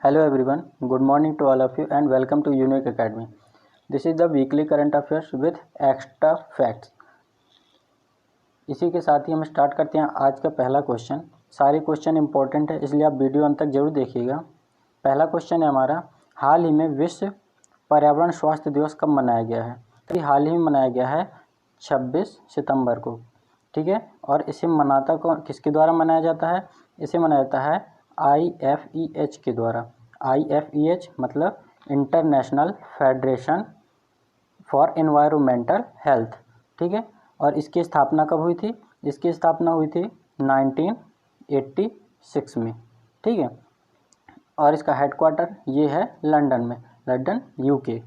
Hello everyone, good morning to all of you and welcome to Unique Academy. This is the weekly current affairs with extra facts. इसी के साथ ही हम start करते हैं आज का पहला क्वेश्चन। सारे क्वेश्चन इंपॉर्टेंट है इसलिए आप वीडियो अंत तक जरूर देखिएगा। पहला क्वेश्चन है हमारा, हाल ही में विश्व पर्यावरण स्वास्थ्य दिवस कब मनाया गया है? तो हाल ही में मनाया गया है 26 सितंबर को, ठीक है। और इसे मनाता कौन, किसके द्वारा मनाया जाता है? इसे मनाया जाता है IFEH के द्वारा। IFEH मतलब international federation for environmental health, ठीक है। और इसकी स्थापना कब हुई थी? इसकी स्थापना हुई थी 1986 में, ठीक है। और इसका हेडक्वार्टर ये है लंदन में, लंदन UK,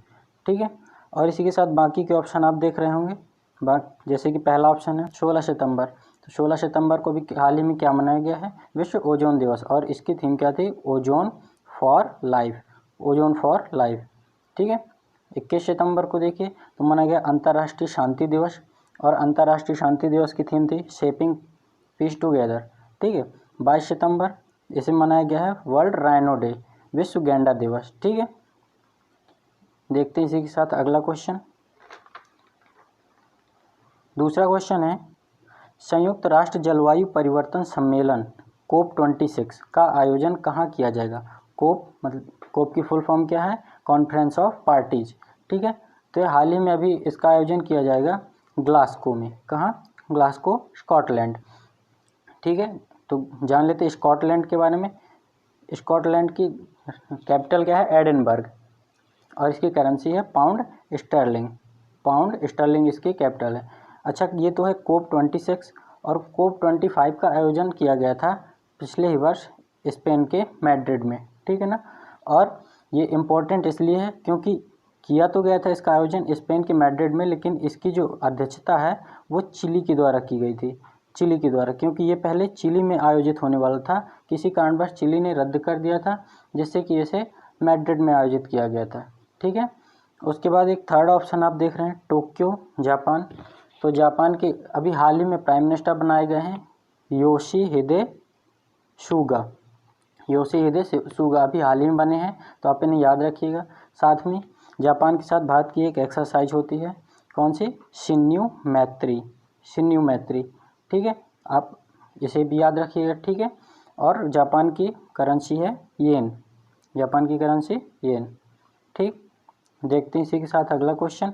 ठीक है। और इसी के साथ बाकी के ऑप्शन आप देख रहे होंगे। जैसे कि पहला ऑप्शन है 16 सितंबर, तो 16 सितंबर को भी हाल ही में क्या मनाया गया है? विश्व ओजोन दिवस। और इसकी थीम क्या थी? Ozone for life, ozone for life, ठीक है। 21 सितंबर को देखिए तो मनाया गया अंतर्राष्ट्रीय शांति दिवस, और अंतर्राष्ट्रीय शांति दिवस की थीम थी शेपिंग पीस टुगेदर, ठीक है। 22 सितंबर इसे मनाया गया है वर्ल्ड राइनो डे, विश्व गैंडा दिवस, ठीक है। देखते हैं इसी के साथ अगला क्वेश्चन। दूसरा क्वेश्चन है, संयुक्त राष्ट्र जलवायु परिवर्तन सम्मेलन COP26 का आयोजन कहाँ किया जाएगा? कोप की फुल फॉर्म क्या है? कॉन्फ्रेंस ऑफ पार्टीज, ठीक है। तो हाल ही में अभी इसका आयोजन किया जाएगा ग्लासगो में। कहाँ? ग्लासगो, स्कॉटलैंड, ठीक है। तो जान लेते हैं स्कॉटलैंड के बारे में। स्कॉटलैंड की कैपिटल क्या है? एडिनबर्ग, और इसकी करेंसी है पाउंड स्टर्लिंग। पाउंड स्टर्लिंग इसकी कैपिटल है। अच्छा, ये तो है COP26। और COP25 का आयोजन किया गया था पिछले ही वर्ष स्पेन के मैड्रिड में, ठीक है ना। और ये इम्पोर्टेंट इसलिए है क्योंकि किया तो गया था इसका आयोजन स्पेन के मैड्रिड में, लेकिन इसकी जो अध्यक्षता है वो चिली के द्वारा की गई थी, चिली के द्वारा, क्योंकि ये पहले चिली में आयोजित होने वाला था। किसी कारणवश चिली ने रद्द कर दिया था, जिससे कि इसे मैड्रिड में आयोजित किया गया था, ठीक है। उसके बाद एक थर्ड ऑप्शन आप देख रहे हैं, टोक्यो, जापान। तो जापान के अभी हाल ही में प्राइम मिनिस्टर बनाए गए हैं योशिहिदे सुगा। योशिहिदे सुगा अभी हाल ही में बने हैं, तो आप इन्हें याद रखिएगा। साथ में जापान के साथ भारत की एक एक्सरसाइज होती है, कौन सी? शिन्यू मैत्री, शिन्यू मैत्री, ठीक है। आप इसे भी याद रखिएगा, ठीक है। और जापान की करेंसी है येन, जापान की करेंसी येन, ठीक। देखते हैं इसी के साथ अगला क्वेश्चन।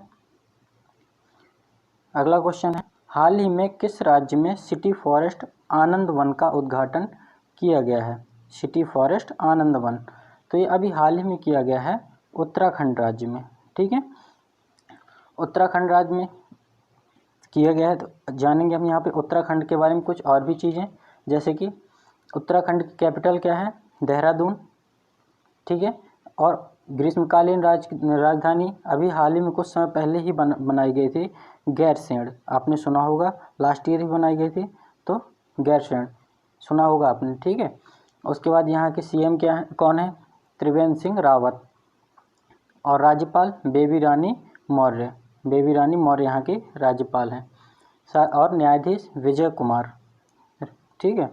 अगला क्वेश्चन है, हाल ही में किस राज्य में सिटी फॉरेस्ट आनंद वन का उद्घाटन किया गया है? सिटी फॉरेस्ट आनंद वन, तो ये अभी हाल ही में किया गया है उत्तराखंड राज्य में, ठीक है। उत्तराखंड राज्य में किया गया है। तो जानेंगे हम यहाँ पे उत्तराखंड के बारे में कुछ और भी चीज़ें, जैसे कि उत्तराखंड की कैपिटल क्या है? देहरादून, ठीक है। और ग्रीष्मकालीन राजधानी अभी हाल ही में कुछ समय पहले ही बनाई गई थी, गैरसैंण। आपने सुना होगा, लास्ट ईयर ही बनाई गई थी, तो गैरसैंण सुना होगा आपने, ठीक है। उसके बाद यहाँ के CM क्या है, कौन है? त्रिवेंद्र सिंह रावत। और राज्यपाल बेबी रानी मौर्य, बेबी रानी मौर्य यहाँ की राज्यपाल हैं। और न्यायाधीश विजय कुमार, ठीक है।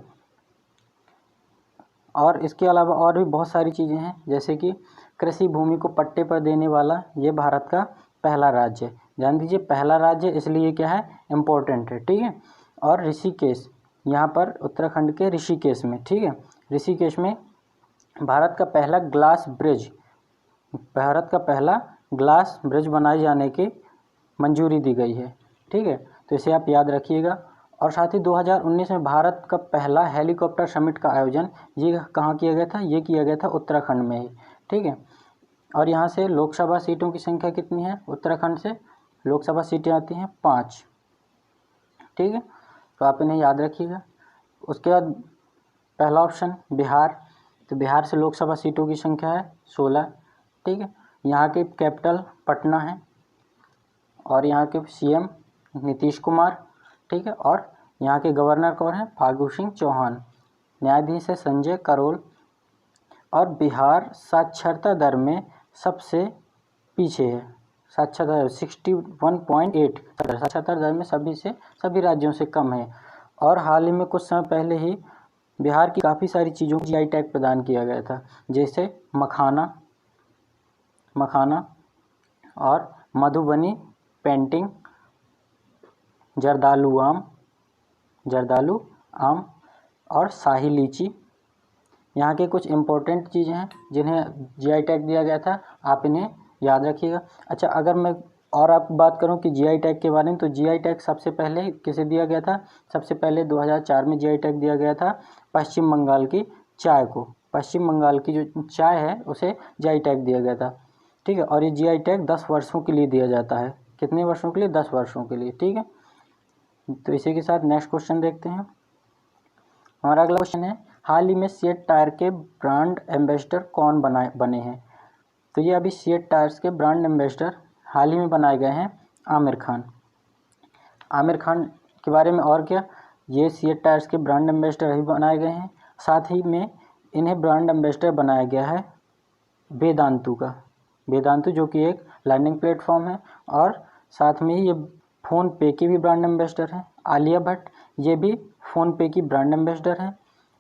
और इसके अलावा और भी बहुत सारी चीज़ें हैं, जैसे कि कृषि भूमि को पट्टे पर देने वाला ये भारत का पहला राज्य है। ध्यान दीजिए, पहला राज्य इसलिए क्या है? इम्पोर्टेंट है, ठीक है। और ऋषिकेश, यहाँ पर उत्तराखंड के ऋषिकेश में, ठीक है, ऋषिकेश में भारत का पहला ग्लास ब्रिज, भारत का पहला ग्लास ब्रिज बनाए जाने की मंजूरी दी गई है, ठीक है। तो इसे आप याद रखिएगा। और साथ ही 2019 में भारत का पहला हेलीकॉप्टर समिट का आयोजन ये कहाँ किया गया था? ये किया गया था उत्तराखंड में ही, ठीक है। और यहाँ से लोकसभा सीटों की संख्या कितनी है? उत्तराखंड से लोकसभा सीटें आती हैं 5, ठीक है। तो आप इन्हें याद रखिएगा। उसके बाद पहला ऑप्शन बिहार, तो बिहार से लोकसभा सीटों की संख्या है 16, ठीक है। यहाँ के कैपिटल पटना है, और यहाँ के CM नीतीश कुमार, ठीक है। और यहाँ के गवर्नर कौन है? फागू सिंह चौहान। न्यायाधीश है संजय करोल। और बिहार साक्षरता दर में सबसे पीछे है, साक्षरता 61.8 साक्षरता दर में सभी राज्यों से कम है। और हाल ही में कुछ समय पहले ही बिहार की काफ़ी सारी चीज़ों को जीआई टैग प्रदान किया गया था, जैसे मखाना और मधुबनी पेंटिंग, जर्दालू आम और शाही लीची। यहाँ के कुछ इम्पोर्टेंट चीज़ें हैं जिन्हें जीआई टैग दिया गया था, आप इन्हें याद रखिएगा। अच्छा, अगर मैं और आपको बात करूं कि जीआई टैग के बारे में, तो जीआई टैग सबसे पहले किसे दिया गया था? सबसे पहले 2004 में जीआई टैग दिया गया था पश्चिम बंगाल की चाय को। पश्चिम बंगाल की जो चाय है उसे जीआई टैग दिया गया था, ठीक है। और ये जीआई टैग 10 वर्षों के लिए दिया जाता है। कितने वर्षों के लिए? 10 वर्षों के लिए, ठीक है। तो इसी के साथ नेक्स्ट क्वेश्चन देखते हैं। हमारा अगला क्वेश्चन है, हाल ही में सीएट टायर के ब्रांड एम्बेसडर कौन बने हैं? तो ये अभी सीएट टायर्स के ब्रांड एम्बेसडर हाल ही में बनाए गए हैं आमिर खान। आमिर खान के बारे में और क्या, ये सीएट टायर्स के ब्रांड एम्बेसडर ही बनाए गए हैं। साथ ही में इन्हें ब्रांड एम्बेसडर बनाया गया है वेदांतु का। वेदांतु जो कि एक लर्निंग प्लेटफॉर्म है, और साथ में ही ये फ़ोन पे की भी ब्रांड एम्बेसडर हैं। आलिया भट्ट ये भी फ़ोन पे की ब्रांड एम्बेसडर हैं।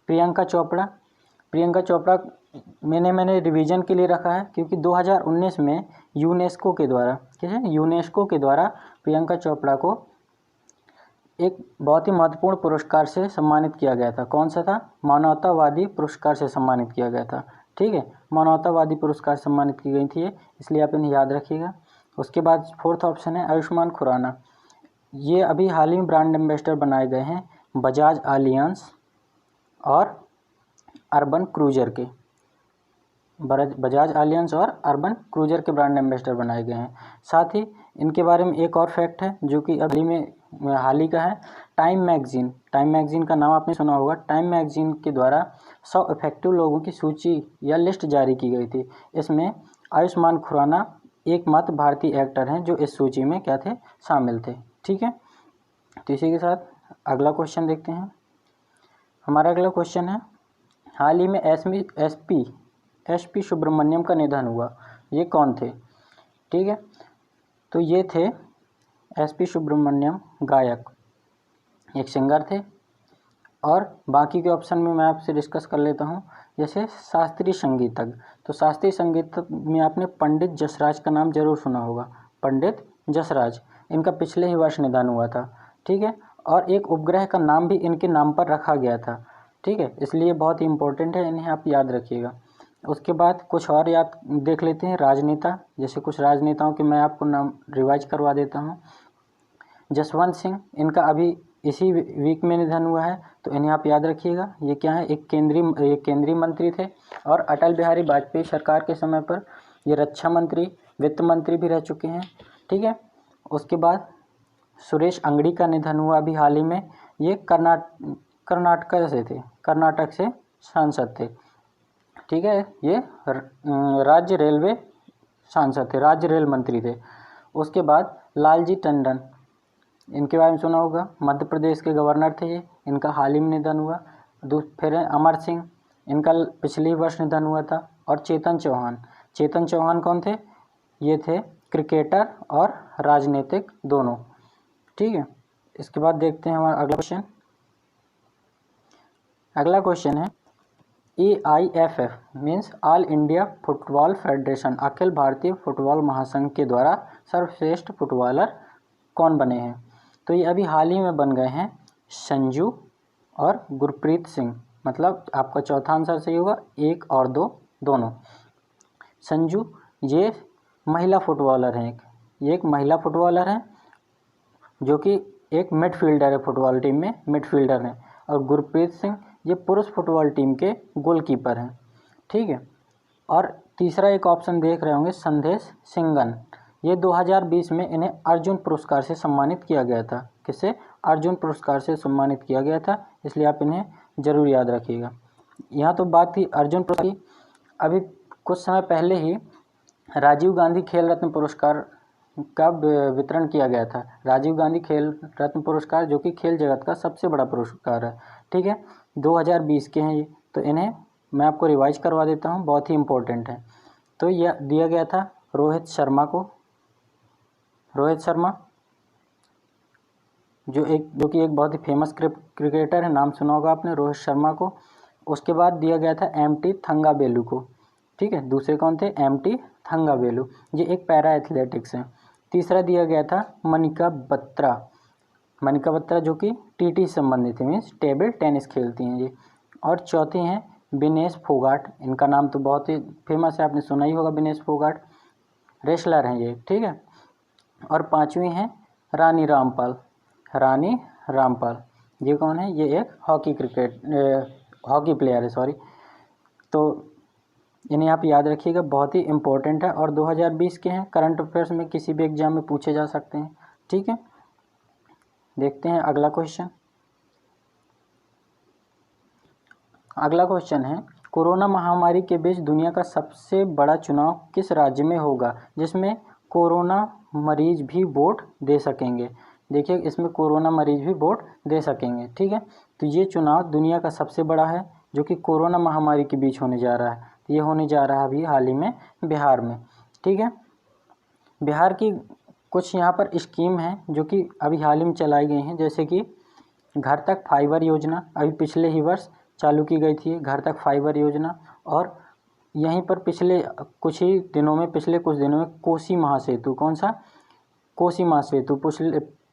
प्रियंका चोपड़ा मैंने रिवीजन के लिए रखा है, क्योंकि 2019 में यूनेस्को के द्वारा प्रियंका चोपड़ा को एक बहुत ही महत्वपूर्ण पुरस्कार से सम्मानित किया गया था। कौन सा था? मानवतावादी पुरस्कार से सम्मानित किया गया था, ठीक है। मानवतावादी पुरस्कार सम्मानित की गई थी, इसलिए आप इन्हें याद रखिएगा। उसके बाद फोर्थ ऑप्शन है आयुष्मान खुराना। ये अभी हाल ही में ब्रांड एम्बेसडर बनाए गए हैं बजाज आलियांस और अर्बन क्रूजर के। बजाज आलियांस और अर्बन क्रूजर के ब्रांड एम्बेसडर बनाए गए हैं। साथ ही इनके बारे में एक और फैक्ट है जो कि हाल ही का है। टाइम मैगजीन का नाम आपने सुना होगा। टाइम मैगजीन के द्वारा 100 इफेक्टिव लोगों की सूची या लिस्ट जारी की गई थी। इसमें आयुष्मान खुराना एकमात्र भारतीय एक्टर हैं जो इस सूची में क्या थे? शामिल थे, ठीक है। तो इसी के साथ अगला क्वेश्चन देखते हैं। हमारा अगला क्वेश्चन है, हाल ही में एसपी सुब्रमण्यम का निधन हुआ। ये कौन थे? ठीक है, तो ये थे एसपी सुब्रमण्यम, गायक, एक सिंगर थे। और बाकी के ऑप्शन में मैं आपसे डिस्कस कर लेता हूँ। जैसे शास्त्रीय संगीतज्ञ, तो शास्त्रीय संगीत में आपने पंडित जसराज का नाम जरूर सुना होगा। पंडित जसराज, इनका पिछले ही वर्ष निधन हुआ था, ठीक है। और एक उपग्रह का नाम भी इनके नाम पर रखा गया था, ठीक है। इसलिए बहुत ही इंपॉर्टेंट है, इन्हें आप याद रखिएगा। उसके बाद कुछ और याद देख लेते हैं। राजनेता, जैसे कुछ राजनेताओं के मैं आपको नाम रिवाइज करवा देता हूँ। जसवंत सिंह, इनका अभी इसी वीक में निधन हुआ है, तो इन्हें आप याद रखिएगा। ये क्या है? एक केंद्रीय मंत्री थे, और अटल बिहारी वाजपेयी सरकार के समय पर ये रक्षा मंत्री, वित्त मंत्री भी रह चुके हैं, ठीक है। उसके बाद सुरेश अंगड़ी का निधन हुआ अभी हाल ही में। ये कर्नाटक से सांसद थे, ठीक है। ये राज्य रेलवे सांसद थे, राज्य रेल मंत्री थे। उसके बाद लालजी टंडन, इनके बारे में सुना होगा, मध्य प्रदेश के गवर्नर थे ये, इनका हाल ही में निधन हुआ। फिर अमर सिंह, इनका पिछले वर्ष निधन हुआ था। और चेतन चौहान कौन थे? ये थे क्रिकेटर और राजनीतिक दोनों, ठीक है। इसके बाद देखते हैं हमारा अगला क्वेश्चन। अगला क्वेश्चन है, AIFF means all India football federation, अखिल भारतीय फुटबॉल महासंघ के द्वारा सर्वश्रेष्ठ फुटबॉलर कौन बने हैं? तो ये अभी हाल ही में बन गए हैं संजू और गुरप्रीत सिंह। मतलब आपका चौथा आंसर सही होगा, 1 और 2 दोनों। संजू ये महिला फुटबॉलर हैं, ये एक महिला फुटबॉलर हैं जो कि एक मिडफील्डर है, फुटबॉल टीम में मिडफील्डर हैं। और गुरप्रीत सिंह ये पुरुष फुटबॉल टीम के गोलकीपर हैं, ठीक है। और तीसरा एक ऑप्शन देख रहे होंगे, संदेश सिंगन, ये 2020 में इन्हें अर्जुन पुरस्कार से सम्मानित किया गया था। किससे? अर्जुन पुरस्कार से सम्मानित किया गया था, इसलिए आप इन्हें जरूर याद रखिएगा। यहाँ तो बात थी अर्जुन पुरस्कार की। अभी कुछ समय पहले ही राजीव गांधी खेल रत्न पुरस्कार का वितरण किया गया था। राजीव गांधी खेल रत्न पुरस्कार जो कि खेल जगत का सबसे बड़ा पुरस्कार है, ठीक है। 2020 के हैं ये, तो इन्हें मैं आपको रिवाइज करवा देता हूँ, बहुत ही इम्पोर्टेंट है। तो यह दिया गया था रोहित शर्मा को, रोहित शर्मा जो कि एक बहुत ही फेमस क्रिकेटर है, नाम सुना होगा आपने रोहित शर्मा को। उसके बाद दिया गया था एमटी थंगावेलु को, ठीक है। दूसरे कौन थे? एमटी थंगावेलु, ये एक पैरा एथलेटिक्स है। तीसरा दिया गया था मनिका बत्रा जो कि टीटी से संबंधित है, मीन्स टेबल टेनिस खेलती हैं ये। और चौथी हैं विनेश फोगाट, इनका नाम तो बहुत ही फेमस है, आपने सुना ही होगा, विनेश फोगाट रेसलर हैं ये, ठीक है। और पांचवी हैं रानी रामपाल, ये कौन है? ये एक हॉकी प्लेयर है, सॉरी। तो इन्हें आप याद रखिएगा, बहुत ही इंपॉर्टेंट है और 2020 के हैं, करंट अफेयर्स में किसी भी एग्जाम में पूछे जा सकते हैं, ठीक है। देखते हैं अगला क्वेश्चन। अगला क्वेश्चन है कोरोना महामारी के बीच दुनिया का सबसे बड़ा चुनाव किस राज्य में होगा जिसमें कोरोना मरीज भी वोट दे सकेंगे? देखिए, इसमें कोरोना मरीज भी वोट दे सकेंगे, ठीक है। तो ये चुनाव दुनिया का सबसे बड़ा है जो कि कोरोना महामारी के बीच होने जा रहा है। तो ये होने जा रहा है अभी हाल ही में बिहार में, ठीक है। बिहार की कुछ यहाँ पर स्कीम है जो कि अभी हाल ही में चलाई गई हैं, जैसे कि घर तक फाइबर योजना अभी पिछले ही वर्ष चालू की गई थी, घर तक फाइबर योजना। और यहीं पर पिछले कुछ दिनों में कोसी महासेतु, कौन सा? कोसी महासेतु।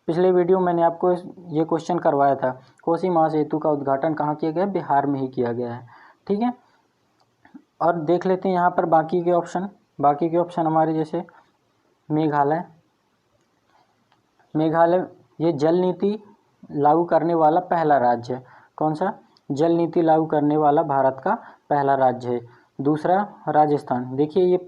पिछले वीडियो मैंने आपको ये क्वेश्चन करवाया था, कोसी महासेतु का उद्घाटन कहाँ किया गया है? बिहार में ही किया गया है, ठीक है। और देख लेते हैं यहाँ पर बाकी के ऑप्शन हमारे, जैसे मेघालय ये जल नीति लागू करने वाला पहला राज्य है। कौन सा? जल नीति लागू करने वाला भारत का पहला राज्य है। दूसरा राजस्थान, देखिए ये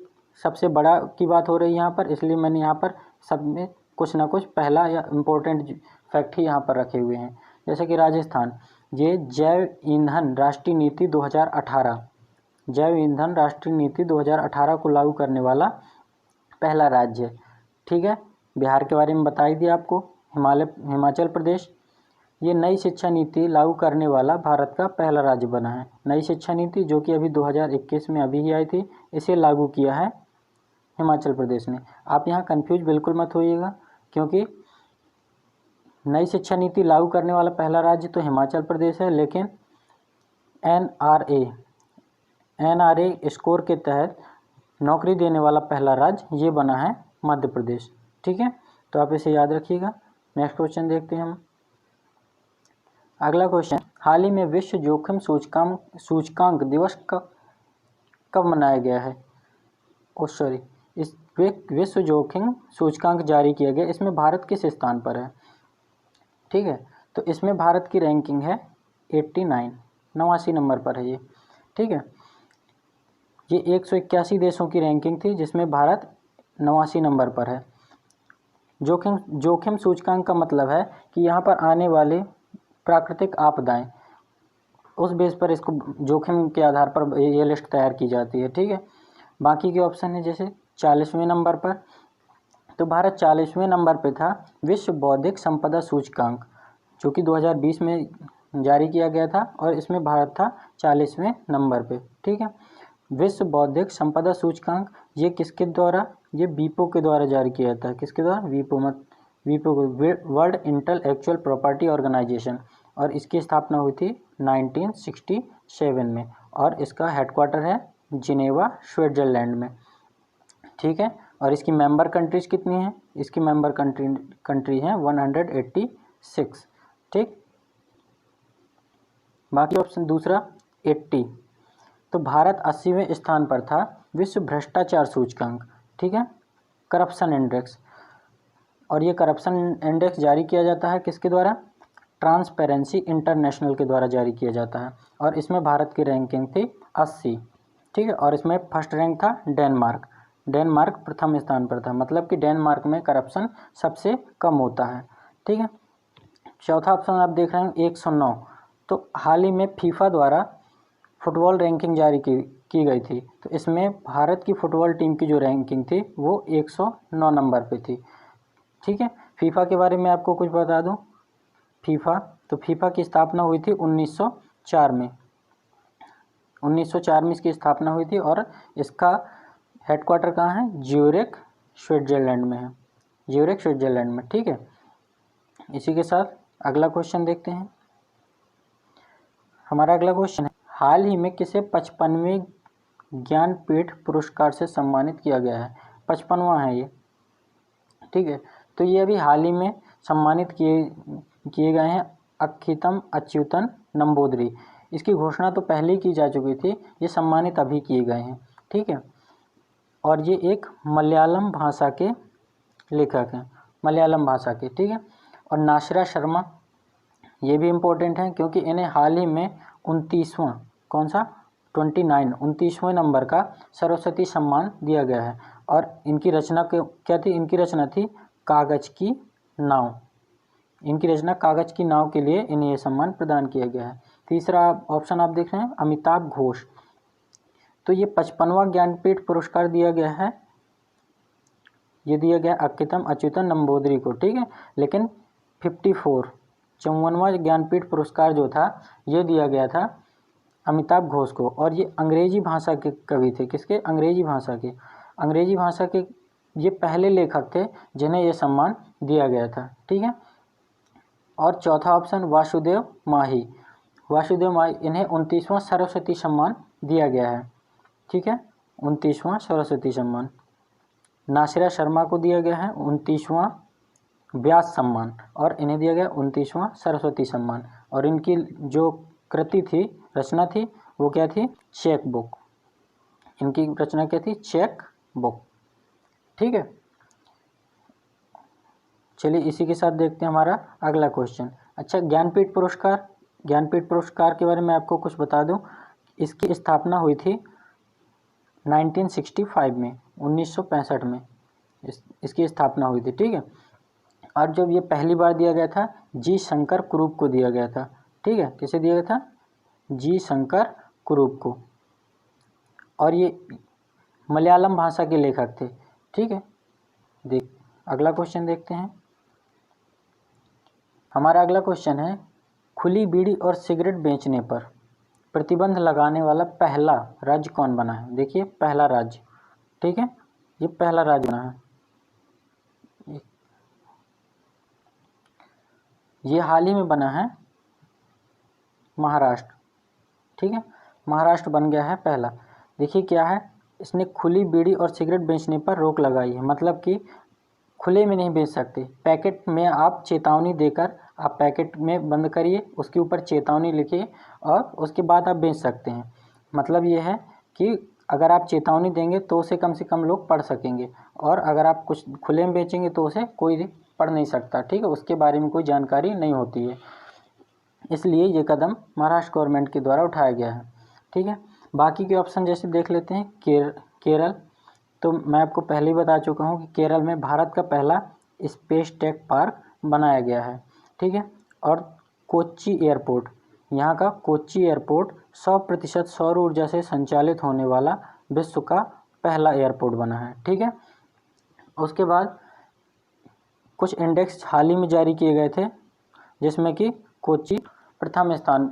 सबसे बड़ा की बात हो रही है यहाँ पर, इसलिए मैंने यहाँ पर सब में कुछ ना कुछ पहला या इम्पोर्टेंट फैक्ट ही यहाँ पर रखे हुए हैं। जैसे कि राजस्थान, ये जैव ईंधन राष्ट्रीय नीति 2018 को लागू करने वाला पहला राज्य है, ठीक है। बिहार के बारे में बता ही दिया आपको। हिमाचल प्रदेश, ये नई शिक्षा नीति लागू करने वाला भारत का पहला राज्य बना है। नई शिक्षा नीति जो कि अभी 2021 में अभी ही आई थी, इसे लागू किया है हिमाचल प्रदेश ने। आप यहाँ कंफ्यूज बिल्कुल मत होइएगा, क्योंकि नई शिक्षा नीति लागू करने वाला पहला राज्य तो हिमाचल प्रदेश है, लेकिन एनआरए स्कोर के तहत नौकरी देने वाला पहला राज्य ये बना है मध्य प्रदेश, ठीक है। तो आप इसे याद रखिएगा। नेक्स्ट क्वेश्चन देखते हैं हम। अगला क्वेश्चन, हाल ही में विश्व जोखिम सूचकांक दिवस कब मनाया गया है? इस विश्व जोखिम सूचकांक जारी किया गया, इसमें भारत किस स्थान पर है? ठीक है, तो इसमें भारत की रैंकिंग है 89 नंबर पर है ये, ठीक है। ये 181 देशों की रैंकिंग थी जिसमें भारत 89 नंबर पर है। जोखिम सूचकांक का मतलब है कि यहाँ पर आने वाले प्राकृतिक आपदाएं, उस बेस पर इसको जोखिम के आधार पर ये लिस्ट तैयार की जाती है, ठीक है। बाकी के ऑप्शन है जैसे 40वें नंबर पर, तो भारत 40वें नंबर पे था विश्व बौद्धिक संपदा सूचकांक, जो कि 2020 में जारी किया गया था, और इसमें भारत था 40वें नंबर पे, ठीक है। विश्व बौद्धिक संपदा सूचकांक ये किसके द्वारा? ये वीपो के द्वारा जारी किया जाता है। किसके द्वारा? वीपो वर्ल्ड इंटेलेक्चुअल प्रॉपर्टी ऑर्गेनाइजेशन, और इसकी स्थापना हुई थी 1967 में, और इसका हेडक्वार्टर है जिनेवा स्विट्जरलैंड में, ठीक है। और इसकी मेंबर कंट्रीज कितनी हैं? इसकी मेंबर कंट्री हैं 186, ठीक। बाकी ऑप्शन दूसरा 80, तो भारत 80वें स्थान पर था विश्व भ्रष्टाचार सूचकांक, ठीक है, करप्शन इंडेक्स। और ये करप्शन इंडेक्स जारी किया जाता है किसके द्वारा? ट्रांसपेरेंसी इंटरनेशनल के द्वारा जारी किया जाता है, और इसमें भारत की रैंकिंग थी 80, ठीक है। और इसमें फर्स्ट रैंक था डेनमार्क प्रथम स्थान पर था, मतलब कि डेनमार्क में करप्शन सबसे कम होता है, ठीक है। चौथा ऑप्शन आप देख रहे हैं 109, तो हाल ही में फीफा द्वारा फुटबॉल रैंकिंग जारी की गई थी, तो इसमें भारत की फुटबॉल टीम की जो रैंकिंग थी वो 109 नंबर पे थी, ठीक है। फीफा के बारे में आपको कुछ बता दूं, फीफा की स्थापना हुई थी 1904 में। 1904 में इसकी स्थापना हुई थी, और इसका हेडक्वार्टर कहाँ है? ज्यूरिख स्विट्जरलैंड में है। ज्यूरिख स्विट्जरलैंड में। ठीक है, इसी के साथ अगला क्वेश्चन देखते हैं। हमारा अगला क्वेश्चन है, हाल ही में किसे 55वें ज्ञानपीठ पुरस्कार से सम्मानित किया गया है? 55वां है ये। ठीक है, तो ये अभी हाल ही में सम्मानित किए गए हैं अक्खितम अच्युतन नंबूदरी। इसकी घोषणा तो पहले ही की जा चुकी थी, ये सम्मानित अभी किए गए हैं। ठीक है, और ये एक मलयालम भाषा के लेखक हैं, मलयालम भाषा के। ठीक है, और नाशरा शर्मा, ये भी इम्पोर्टेंट है क्योंकि इन्हें हाल ही में 29वां, कौन सा, 29वें नंबर का सरस्वती सम्मान दिया गया है। और इनकी रचना क्या थी? इनकी रचना थी कागज की नाव। इनकी रचना कागज की नाव के लिए इन्हें यह सम्मान प्रदान किया गया है। तीसरा ऑप्शन आप देख रहे हैं, अमिताभ घोष। तो ये 55वां ज्ञानपीठ पुरस्कार दिया गया है, ये दिया गया अक्खितम अच्युतन नंबूदरी को। ठीक है, लेकिन 54वां ज्ञानपीठ पुरस्कार जो था ये दिया गया था अमिताभ घोष को। और ये अंग्रेजी भाषा के कवि थे। किसके? अंग्रेजी भाषा के। अंग्रेजी भाषा के ये पहले लेखक थे जिन्हें ये सम्मान दिया गया था। ठीक है, और चौथा ऑप्शन वासुदेव माही। वासुदेव माही, इन्हें 29वां सरस्वती सम्मान दिया गया है। ठीक है, 29वां सरस्वती सम्मान। नासिरा शर्मा को दिया गया है 29वां व्यास सम्मान, और इन्हें दिया गया 29वां सरस्वती सम्मान। और इनकी जो कृति थी, रचना थी, वो क्या थी? Cheque book. इनकी रचना क्या थी? Cheque book. ठीक है, चलिए इसी के साथ देखते हैं हमारा अगला क्वेश्चन। अच्छा, ज्ञानपीठ पुरस्कार के बारे में आपको कुछ बता दूं। इसकी स्थापना हुई थी 1965 में, 1965 में इसकी स्थापना हुई थी। ठीक है, और जब ये पहली बार दिया गया था जी शंकर कुरूप को दिया गया था। ठीक है, किसे दिया गया था? जी शंकर कुरूप को। और ये मलयालम भाषा के लेखक थे। ठीक है, अगला क्वेश्चन देखते हैं। हमारा अगला क्वेश्चन है, खुली बीड़ी और सिगरेट बेचने पर प्रतिबंध लगाने वाला पहला राज्य कौन बना है? देखिए, पहला राज्य। ठीक है, ये पहला राज्य बना है। ये हाल ही में बना है महाराष्ट्र। ठीक है, महाराष्ट्र बन गया है पहला। देखिए क्या है, इसने खुली बीड़ी और सिगरेट बेचने पर रोक लगाई है। मतलब कि खुले में नहीं बेच सकते, पैकेट में आप चेतावनी देकर आप पैकेट में बंद करिए, उसके ऊपर चेतावनी लिखिए और उसके बाद आप बेच सकते हैं। मतलब ये है कि अगर आप चेतावनी देंगे तो उसे कम से कम लोग पढ़ सकेंगे, और अगर आप कुछ खुले में बेचेंगे तो उसे कोई पढ़ नहीं सकता। ठीक है, उसके बारे में कोई जानकारी नहीं होती है, इसलिए ये कदम महाराष्ट्र गवर्नमेंट के द्वारा उठाया गया है। ठीक है, बाकी के ऑप्शन जैसे देख लेते हैं। केरल, तो मैं आपको पहले ही बता चुका हूँ कि केरल में भारत का पहला स्पेस टेक पार्क बनाया गया है। ठीक है, और कोच्चि एयरपोर्ट, यहाँ का कोच्चि एयरपोर्ट 100% सौर ऊर्जा से संचालित होने वाला विश्व का पहला एयरपोर्ट बना है। ठीक है, उसके बाद कुछ इंडेक्स हाल ही में जारी किए गए थे, जिसमें कि कोच्चि प्रथम स्थान,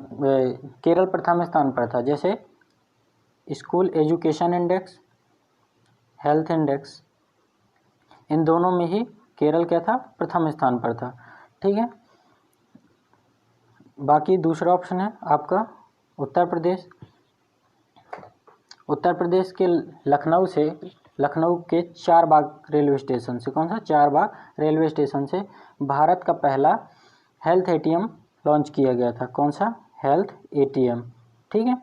केरल प्रथम स्थान पर था। जैसे school education index, health index, इन दोनों में ही केरल क्या था? प्रथम स्थान पर था। ठीक है, बाकी दूसरा ऑप्शन है आपका उत्तर प्रदेश। उत्तर प्रदेश के लखनऊ के चारबाग रेलवे स्टेशन से, कौन सा? चारबाग रेलवे स्टेशन से भारत का पहला हेल्थ एटीएम लॉन्च किया गया था। कौन सा? Health ATM. ठीक है,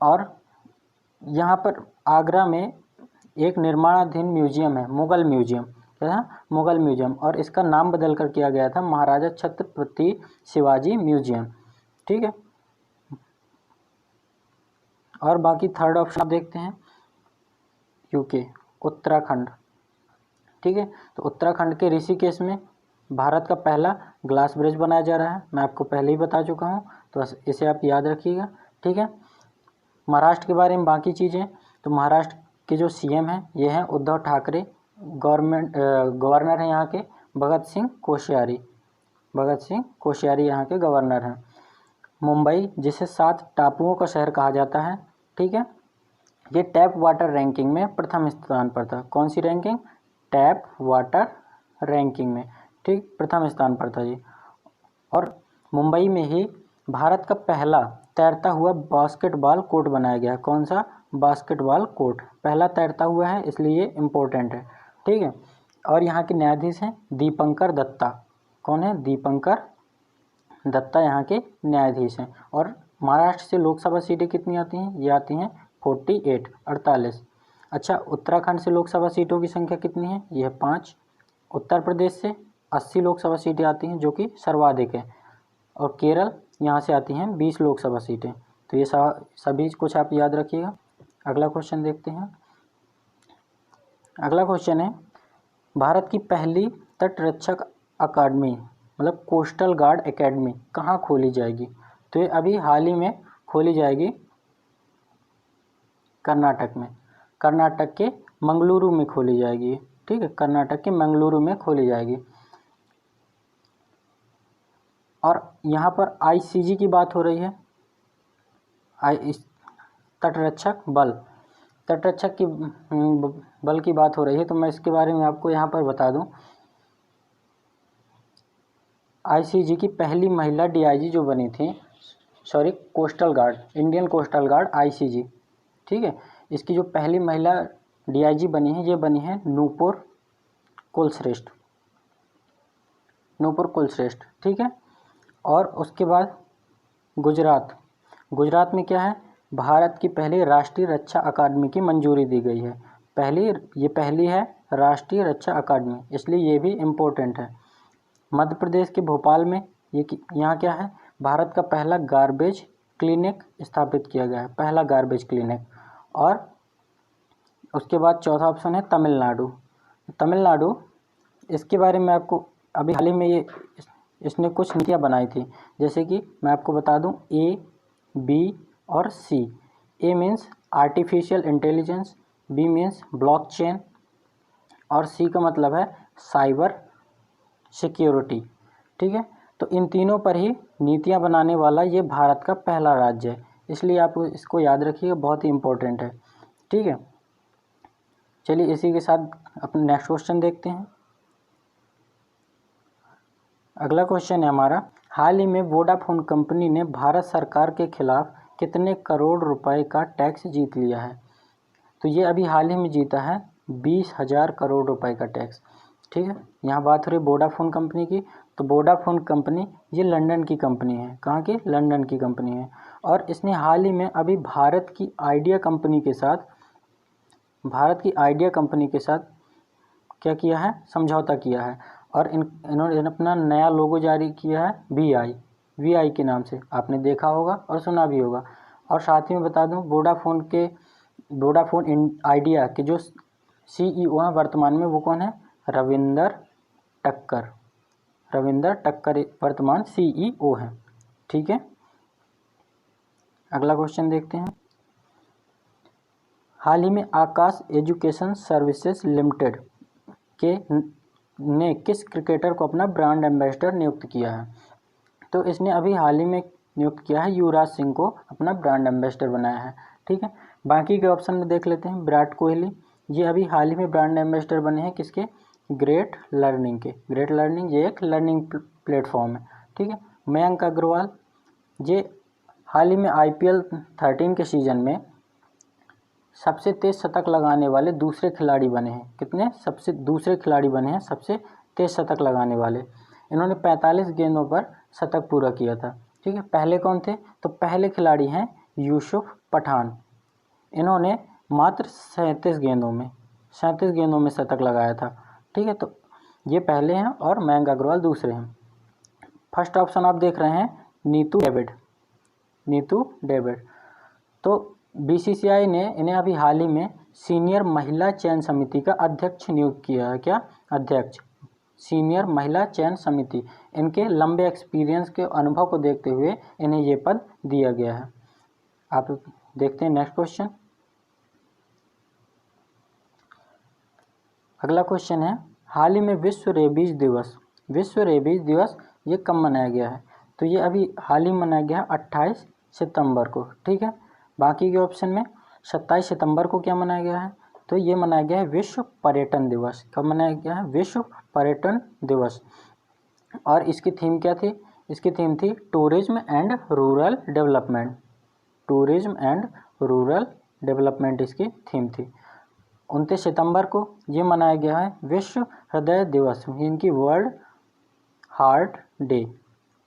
और यहाँ पर आगरा में एक निर्माणाधीन म्यूजियम है, मुगल म्यूजियम। क्या था? मुगल म्यूजियम, और इसका नाम बदल कर किया गया था महाराजा छत्रपति शिवाजी म्यूजियम। ठीक है, और बाकी थर्ड ऑप्शन आप देखते हैं, यूके, उत्तराखंड। ठीक है, तो उत्तराखंड के ऋषिकेश में भारत का पहला ग्लास ब्रिज बनाया जा रहा है। मैं आपको पहले ही बता चुका हूँ, तो इसे आप याद रखिएगा। ठीक है, महाराष्ट्र के बारे में बाकी चीज़ें, तो महाराष्ट्र के जो सीएम हैं ये हैं उद्धव ठाकरे। गवर्नर हैं यहाँ के भगत सिंह कोश्यारी यहाँ के गवर्नर हैं। मुंबई, जिसे 7 टापुओं का शहर कहा जाता है। ठीक है, ये टैप वाटर रैंकिंग में प्रथम स्थान पर था। कौन सी रैंकिंग? टैप वाटर रैंकिंग में, ठीक, प्रथम स्थान पर था ये। और मुंबई में ही भारत का पहला तैरता हुआ बास्केटबॉल कोर्ट बनाया गया है। कौन सा? बास्केटबॉल कोर्ट पहला तैरता हुआ है, इसलिए ये इम्पोर्टेंट है, ठीक है। और यहाँ के न्यायाधीश हैं दीपंकर दत्ता। कौन है? दीपंकर दत्ता यहाँ के न्यायाधीश हैं। और महाराष्ट्र से लोकसभा सीटें कितनी आती हैं? ये आती हैं 48। अच्छा, उत्तराखंड से लोकसभा सीटों की संख्या कितनी है? ये है 5। उत्तर प्रदेश से 80 लोकसभा सीटें आती हैं, जो कि सर्वाधिक है। और केरल यहाँ से आती हैं 20 लोकसभा सीटें। तो ये सभी कुछ आप याद रखिएगा। अगला क्वेश्चन देखते हैं। अगला क्वेश्चन है, भारत की पहली तटरक्षक अकादमी मतलब कोस्टल गार्ड एकेडमी कहाँ खोली जाएगी? तो ये अभी हाल ही में खोली जाएगी कर्नाटक में। कर्नाटक के मंगलुरु में खोली जाएगी, ठीक है, कर्नाटक के मंगलुरु में खोली जाएगी। और यहाँ पर आईसीजी की बात हो रही है, तटरक्षक की बल की बात हो रही है। तो मैं इसके बारे में आपको यहाँ पर बता दूँ, आईसीजी की पहली महिला डीआईजी जो बनी थी, sorry coastal guard, Indian coastal guard ICG, ठीक है, इसकी जो पहली महिला डीआईजी बनी है, ये बनी है नूपुर कुलश्रेष्ठ, ठीक है। और उसके बाद गुजरात में क्या है? भारत की पहली राष्ट्रीय रक्षा अकादमी की मंजूरी दी गई है। पहली है राष्ट्रीय रक्षा अकादमी, इसलिए ये भी इम्पोर्टेंट है। मध्य प्रदेश के भोपाल में यहाँ क्या है? भारत का पहला गार्बेज क्लिनिक स्थापित किया गया है, पहला गार्बेज क्लिनिक। और उसके बाद चौथा ऑप्शन है तमिलनाडु। इसके बारे में आपको अभी हाल ही में इसने कुछ नीतियाँ बनाई थी, जैसे कि मैं आपको बता दूं, A, B और C। A means artificial intelligence, B means blockchain और C का मतलब है साइबर सिक्योरिटी, ठीक है। तो इन तीनों पर ही नीतियाँ बनाने वाला ये भारत का पहला राज्य है, इसलिए आप इसको याद रखिएगा, बहुत ही इम्पोर्टेंट है, ठीक है। चलिए इसी के साथ अपना नेक्स्ट क्वेश्चन देखते हैं। अगला क्वेश्चन है हमारा, हाल ही में वोडाफोन कंपनी ने भारत सरकार के खिलाफ कितने करोड़ रुपए का टैक्स जीत लिया है? तो ये अभी हाल ही में जीता है 20,000 करोड़ रुपए का टैक्स, ठीक है। यहाँ बात हो रही वोडाफोन कंपनी की। तो वोडाफोन कंपनी ये लंदन की कंपनी है। कहाँ की? लंदन की कंपनी है। और इसने हाल ही में अभी भारत की आइडिया कंपनी के साथ क्या किया है? समझौता किया है। और इन्होंने अपना नया लोगो जारी किया है वीआई के नाम से, आपने देखा होगा और सुना भी होगा। और साथ ही में बता दूं, वोडाफोन आइडिया के जो सीईओ हैं वर्तमान में, वो कौन है? रविंदर टक्कर वर्तमान सीईओ हैं, ठीक है। अगला क्वेश्चन देखते हैं। हाल ही में आकाश एजुकेशन सर्विसेज लिमिटेड ने किस क्रिकेटर को अपना ब्रांड एम्बेसडर नियुक्त किया है? तो इसने अभी हाल ही में नियुक्त किया है युवराज सिंह को अपना ब्रांड एम्बेसडर बनाया है, ठीक है। बाकी के ऑप्शन में देख लेते हैं। विराट कोहली, ये अभी हाल ही में ब्रांड एम्बेसडर बने हैं किसके? ग्रेट लर्निंग ये एक लर्निंग प्लेटफॉर्म है, ठीक है। मयंक अग्रवाल, ये हाल ही में IPL 13 के सीजन में सबसे तेज शतक लगाने वाले दूसरे खिलाड़ी बने हैं। कितने? दूसरे खिलाड़ी बने हैं सबसे तेज शतक लगाने वाले। इन्होंने 45 गेंदों पर शतक पूरा किया था, ठीक है। पहले कौन थे? तो पहले खिलाड़ी हैं यूसुफ पठान। इन्होंने मात्र 37 गेंदों में शतक लगाया था, ठीक है। तो ये पहले हैं और मयंक अग्रवाल दूसरे हैं। फर्स्ट ऑप्शन आप देख रहे हैं नीतू डेविड। तो BCCI ने इन्हें अभी हाल ही में सीनियर महिला चयन समिति का अध्यक्ष नियुक्त किया है। क्या? अध्यक्ष, सीनियर महिला चयन समिति। इनके लंबे एक्सपीरियंस के अनुभव को देखते हुए इन्हें ये पद दिया गया है। आप देखते हैं नेक्स्ट क्वेश्चन। अगला क्वेश्चन है, हाल ही में विश्व रेबीज दिवस ये कब मनाया गया है? तो ये अभी हाल ही मनाया गया है 28 सितंबर को, ठीक है। बाकी के ऑप्शन में 27 सितंबर को क्या मनाया गया है? तो ये मनाया गया है विश्व पर्यटन दिवस। कब मनाया गया है? विश्व पर्यटन दिवस। और इसकी थीम क्या थी? इसकी थीम थी tourism and rural development. Tourism and rural development इसकी थीम थी। 29 सितंबर को ये मनाया गया है विश्व हृदय दिवस, इनकी वर्ल्ड हार्ट डे।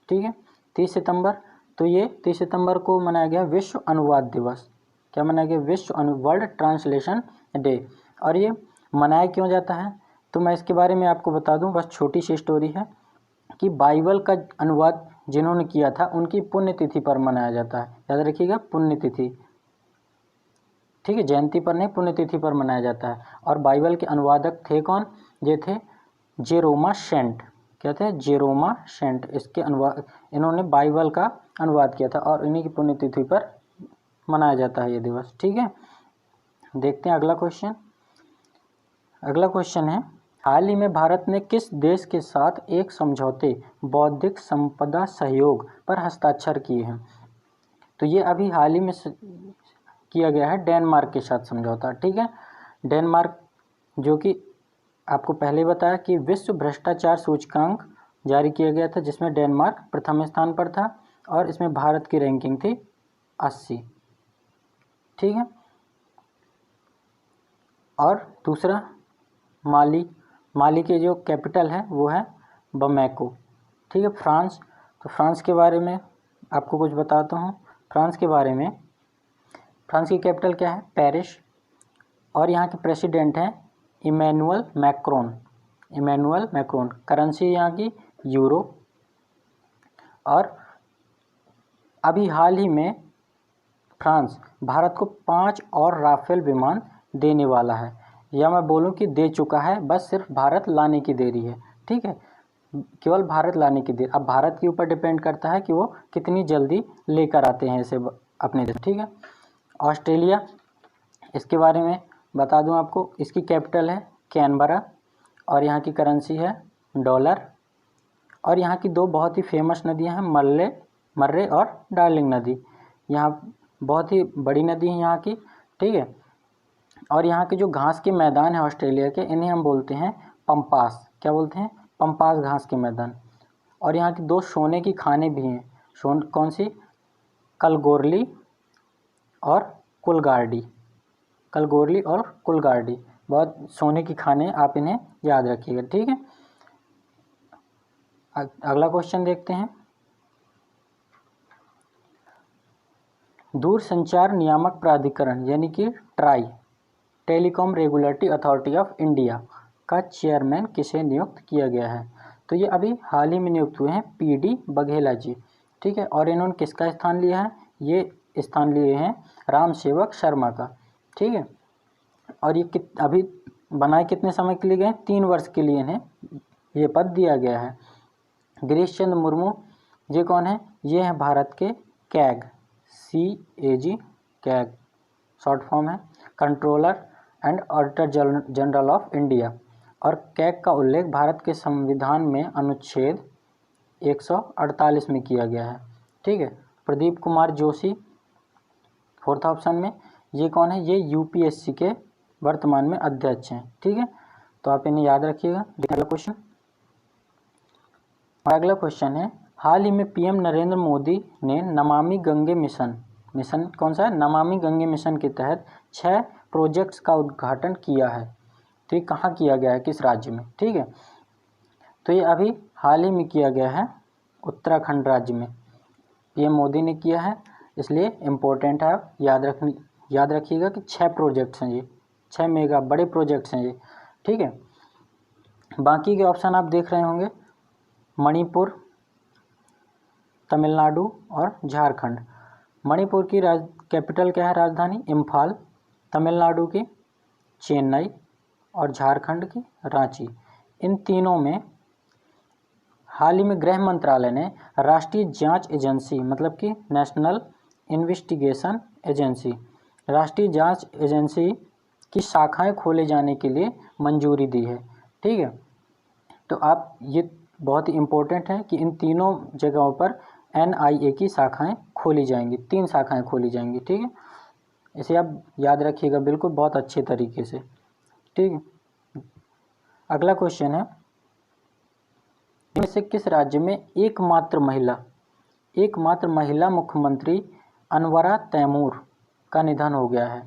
ठीक है, 30 सितंबर, तो ये 30 सितंबर को मनाया गया विश्व अनुवाद दिवस। क्या मनाया गया? विश्व वर्ल्ड ट्रांसलेशन डे। और ये मनाया क्यों जाता है? तो मैं इसके बारे में आपको बता दूं, बस छोटी सी स्टोरी है कि बाइबल का अनुवाद जिन्होंने किया था उनकी पुण्यतिथि पर मनाया जाता है। याद रखिएगा, पुण्यतिथि। ठीक है, जयंती पर नहीं, पुण्यतिथि पर मनाया जाता है। और बाइबल के अनुवादक थे कौन? ये थे जेरोमा सेंट। क्या थे? जेरोमा सेंट। इसके अनुवाद, इन्होंने बाइबल का अनुवाद किया था और इन्हीं की पुण्यतिथि पर मनाया जाता है ये दिवस। ठीक है, देखते हैं अगला क्वेश्चन। अगला क्वेश्चन है, हाल ही में भारत ने किस देश के साथ एक समझौते बौद्धिक संपदा सहयोग पर हस्ताक्षर किए हैं? तो ये अभी हाल ही में किया गया है डेनमार्क के साथ समझौता। ठीक है, डेनमार्क जो कि आपको पहले बताया कि विश्व भ्रष्टाचार सूचकांक जारी किया गया था, जिसमें डेनमार्क प्रथम स्थान पर था और इसमें भारत की रैंकिंग थी 80। ठीक है, और दूसरा माली के जो कैपिटल है वो है बमैको। ठीक है, फ्रांस, तो फ्रांस के बारे में आपको कुछ बताता हूँ। फ्रांस के बारे में, फ्रांस की कैपिटल क्या है? पेरिस। और यहाँ के प्रेसिडेंट हैं Emmanuel Macron. Emmanuel Macron. Currency यहाँ की यूरो। और अभी हाल ही में फ्रांस भारत को 5 और राफेल विमान देने वाला है, या मैं बोलूं कि दे चुका है, बस सिर्फ भारत लाने की देरी है। ठीक है, केवल भारत लाने की देर। अब भारत के ऊपर डिपेंड करता है कि वो कितनी जल्दी लेकर आते हैं इसे अपने देश। ठीक है, ऑस्ट्रेलिया, इसके बारे में बता दूं आपको, इसकी कैपिटल है कैनबरा और यहाँ की करेंसी है डॉलर। और यहाँ की 2 बहुत ही फेमस नदियाँ हैं, मर्रे और डार्लिंग नदी। यहाँ बहुत ही बड़ी नदी है यहाँ की। ठीक है, और यहाँ के जो घास के मैदान हैं ऑस्ट्रेलिया के, इन्हें हम बोलते हैं पंपास। क्या बोलते हैं? पंपास घास के मैदान। और यहाँ की 2 सोने की खानें भी हैं। कौन सी? कलगोरली और कुलगार्डी। कलगोरली और कुलगार्डी, बहुत सोने की खानें, आप इन्हें याद रखिएगा। ठीक है, अगला क्वेश्चन देखते हैं। दूरसंचार नियामक प्राधिकरण यानी कि try, telecom regulatory authority of India का चेयरमैन किसे नियुक्त किया गया है? तो ये अभी हाल ही में नियुक्त हुए हैं पीडी बघेला जी। ठीक है, और इन्होंने किसका स्थान लिया है? ये स्थान लिए हैं राम सेवक शर्मा का। ठीक है, और ये अभी बनाए कितने समय के लिए गए? 3 वर्ष के लिए इन्हें ये पद दिया गया है। गिरीश चंद्र मुर्मू, ये कौन है? ये हैं भारत के CAG, CAG, CAG short form है, controller and auditor general of India. और कैग का उल्लेख भारत के संविधान में अनुच्छेद 148 में किया गया है। ठीक है, प्रदीप कुमार जोशी 4th ऑप्शन में, ये कौन है? ये UPSC के वर्तमान में अध्यक्ष हैं। ठीक है, तो आप इन्हें याद रखिएगा। अगला क्वेश्चन, अगला क्वेश्चन है, हाल ही में PM नरेंद्र मोदी ने नमामि गंगे मिशन कौन सा है? नमामि गंगे मिशन के तहत 6 प्रोजेक्ट्स का उद्घाटन किया है। तो ये कहाँ किया गया है? किस राज्य में? ठीक है, तो ये अभी हाल ही में किया गया है उत्तराखंड राज्य में। PM मोदी ने किया है, इसलिए इम्पोर्टेंट है, याद रखिएगा कि 6 प्रोजेक्ट्स हैं ये, 6 मेगा बड़े प्रोजेक्ट्स हैं ये। ठीक है, बाकी के ऑप्शन आप देख रहे होंगे, मणिपुर, तमिलनाडु और झारखंड। मणिपुर की कैपिटल क्या है? राजधानी इम्फाल। तमिलनाडु की चेन्नई और झारखंड की रांची। इन तीनों में हाल ही में गृह मंत्रालय ने राष्ट्रीय जांच एजेंसी, मतलब कि नेशनल इन्वेस्टिगेशन एजेंसी, राष्ट्रीय जांच एजेंसी की शाखाएं खोले जाने के लिए मंजूरी दी है। ठीक है, तो आप ये बहुत ही इम्पोर्टेंट है कि इन तीनों जगहों पर NIA की शाखाएं खोली जाएंगी, 3 शाखाएं खोली जाएंगी। ठीक है, इसे आप याद रखिएगा बिल्कुल बहुत अच्छे तरीके से, ठीक है। अगला क्वेश्चन है, इनमें से किस राज्य में एकमात्र महिला मुख्यमंत्री अनवरा तैमूर का निधन हो गया है?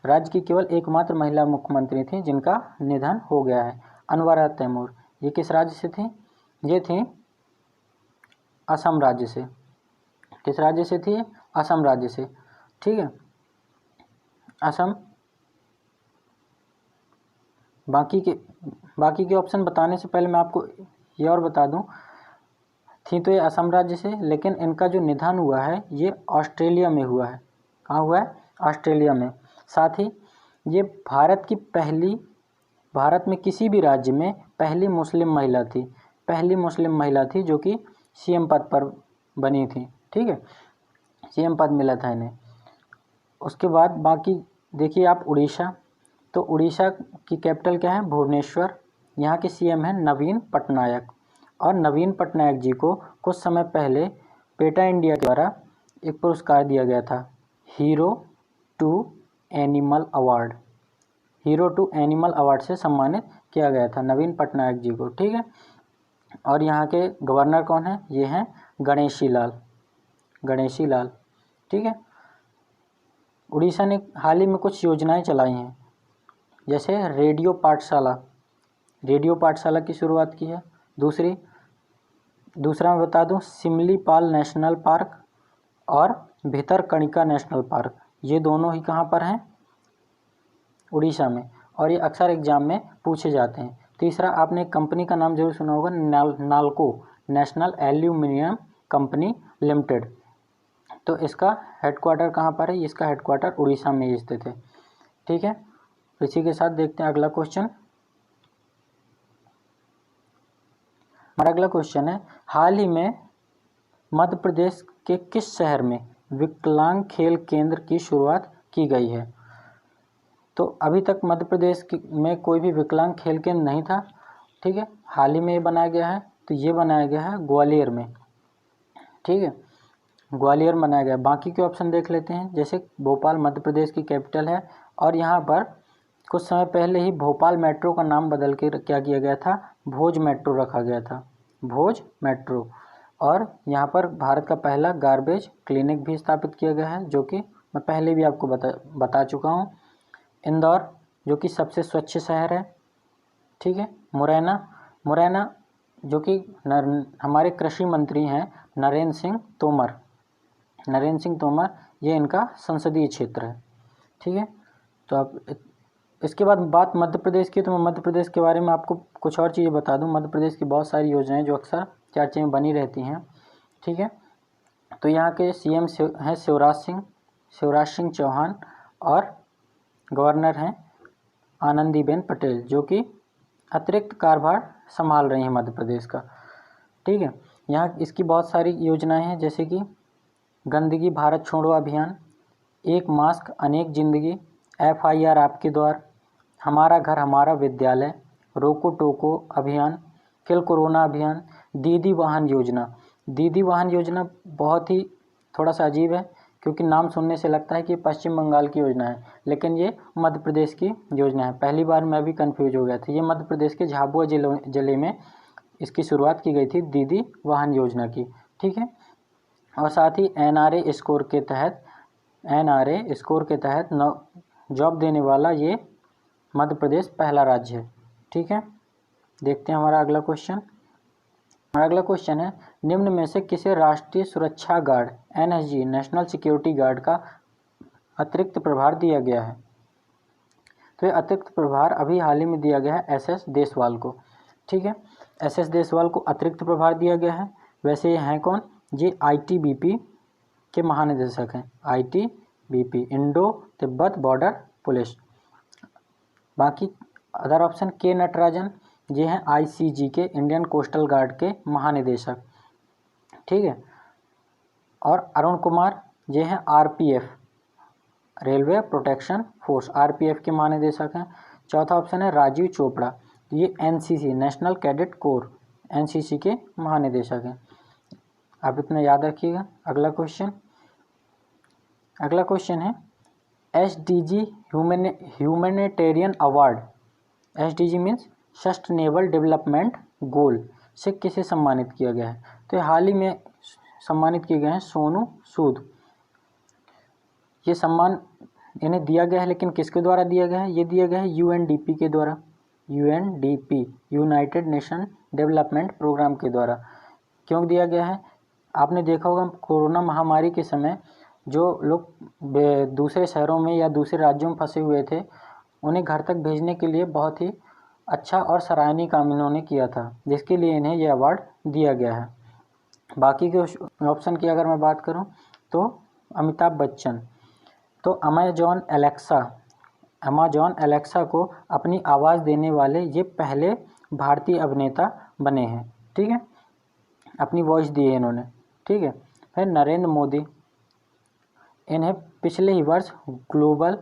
राज्य की केवल एकमात्र महिला मुख्यमंत्री थी जिनका निधन हो गया है, अनवरा तैमूर। ये किस राज्य से थी? ये थी असम राज्य से। किस राज्य से थी? असम राज्य से, ठीक है, असम। बाकी के ऑप्शन बताने से पहले मैं आपको ये और बता दूं, थी तो ये असम राज्य से, लेकिन इनका जो निधन हुआ है ये ऑस्ट्रेलिया में हुआ है। कहाँ हुआ है? ऑस्ट्रेलिया में। साथ ही ये भारत में किसी भी राज्य में पहली मुस्लिम महिला थी जो कि सीएम पद पर बनी थी, ठीक है, सीएम पद मिला था इन्हें। उसके बाद बाकी देखिए आप, उड़ीसा, तो उड़ीसा की कैपिटल क्या है? भुवनेश्वर। यहाँ के सीएम हैं नवीन पटनायक, और नवीन पटनायक जी को कुछ समय पहले पेटा इंडिया द्वारा एक पुरस्कार दिया गया था, हीरो टू एनिमल अवार्ड से सम्मानित किया गया था नवीन पटनायक जी को, ठीक है। और यहाँ के गवर्नर कौन है? ये हैं गणेशी लाल, ठीक है। उड़ीसा ने हाल ही में कुछ योजनाएं चलाई हैं, जैसे रेडियो पाठशाला की शुरुआत की है। दूसरा मैं बता दूं, सिमलीपाल नेशनल पार्क और भितरकणिका नेशनल पार्क, ये दोनों ही कहाँ पर हैं? उड़ीसा में, और ये अक्सर एग्जाम में पूछे जाते हैं। तीसरा, आपने एक कंपनी का नाम जरूर सुना होगा, NALCO, national aluminium company limited. तो इसका हेडक्वार्टर कहाँ पर है? इसका हेडक्वार्टर उड़ीसा में ही स्थित है, ठीक है। इसी के साथ देखते हैं अगला क्वेश्चन। हमारा अगला क्वेश्चन है, हाल ही में मध्य प्रदेश के किस शहर में विकलांग खेल केंद्र की शुरुआत की गई है? तो अभी तक मध्य प्रदेश में कोई भी विकलांग खेल केंद्र नहीं था, ठीक है, हाल ही में ये बनाया गया है। तो ये बनाया गया है ग्वालियर में, ठीक है, ग्वालियर बनाया गया। बाकी के ऑप्शन देख लेते हैं, जैसे भोपाल मध्य प्रदेश की कैपिटल है, और यहाँ पर कुछ समय पहले ही भोपाल मेट्रो का नाम बदल के क्या किया गया था? भोज मेट्रो रखा गया था, भोज मेट्रो। और यहाँ पर भारत का पहला गार्बेज क्लिनिक भी स्थापित किया गया है, जो कि मैं पहले भी आपको बता चुका हूँ। इंदौर, जो कि सबसे स्वच्छ शहर है, ठीक है। मुरैना जो कि हमारे कृषि मंत्री हैं नरेंद्र सिंह तोमर, ये इनका संसदीय क्षेत्र है, ठीक है। तो आप इसके बाद बात मध्य प्रदेश की, तो मैं मध्य प्रदेश के बारे में आपको कुछ और चीज़ें बता दूं। मध्य प्रदेश की बहुत सारी योजनाएं जो अक्सर चर्चे में बनी रहती हैं, ठीक है। तो यहाँ के सीएम हैं शिवराज सिंह चौहान, और गवर्नर हैं आनंदीबेन पटेल, जो कि अतिरिक्त कार्यभार संभाल रही हैं मध्य प्रदेश का, ठीक है। यहाँ इसकी बहुत सारी योजनाएं हैं, जैसे कि गंदगी भारत छोड़ो अभियान, एक मास्क अनेक जिंदगी, FIR आपके द्वार, हमारा घर हमारा विद्यालय, रोको टोको अभियान, किल कोरोना अभियान, दीदी वाहन योजना बहुत ही थोड़ा सा अजीब है, क्योंकि नाम सुनने से लगता है कि पश्चिम बंगाल की योजना है, लेकिन ये मध्य प्रदेश की योजना है। पहली बार मैं भी कंफ्यूज हो गया था। ये मध्य प्रदेश के झाबुआ जिले में इसकी शुरुआत की गई थी, दीदी वाहन योजना की, ठीक है। और साथ ही NRA स्कोर के तहत जॉब देने वाला ये मध्य प्रदेश पहला राज्य है, ठीक है। देखते हैं हमारा अगला क्वेश्चन। हमारा अगला क्वेश्चन है, निम्न में से किसे राष्ट्रीय सुरक्षा guard NSG national security guard का अतिरिक्त प्रभार दिया गया है? तो ये अतिरिक्त प्रभार अभी हाल ही में दिया गया है SS देशवाल को, ठीक है। SS देशवाल को अतिरिक्त प्रभार दिया गया है। वैसे ये हैं कौन? ये ITBP के महानिदेशक हैं, ITBP Indo Tibet border police. बाकी अदर ऑप्शन, के नटराजन, ये हैं ICG के इंडियन कोस्टल गार्ड के महानिदेशक, ठीक है। और अरुण कुमार, ये हैं RPF railway protection force, RPF के महानिदेशक हैं। चौथा ऑप्शन है राजीव चोपड़ा, ये NCC national cadet corps NCC के महानिदेशक हैं। आप इतना याद रखिएगा। अगला क्वेश्चन है, SDG humanitarian award, SDG means sustainable development goal, से किसे सम्मानित किया गया है? तो हाल ही में सम्मानित किए गए हैं सोनू सूद। ये सम्मान इन्हें दिया गया है, लेकिन किसके द्वारा दिया गया है? ये दिया गया है UNDP के द्वारा, UNDP United Nation Development Program के द्वारा। क्यों दिया गया है? आपने देखा होगा कोरोना महामारी के समय जो लोग दूसरे शहरों में या दूसरे राज्यों में फंसे हुए थे, उन्हें घर तक भेजने के लिए बहुत ही अच्छा और सराहनीय काम इन्होंने किया था, जिसके लिए इन्हें यह अवार्ड दिया गया है। बाकी के ऑप्शन की अगर मैं बात करूं तो अमिताभ बच्चन, तो अमेजॉन एलेक्सा को अपनी आवाज़ देने वाले ये पहले भारतीय अभिनेता बने हैं। ठीक है, अपनी वॉइस दी है इन्होंने। ठीक है, फिर नरेंद्र मोदी, इन्हें पिछले ही वर्ष ग्लोबल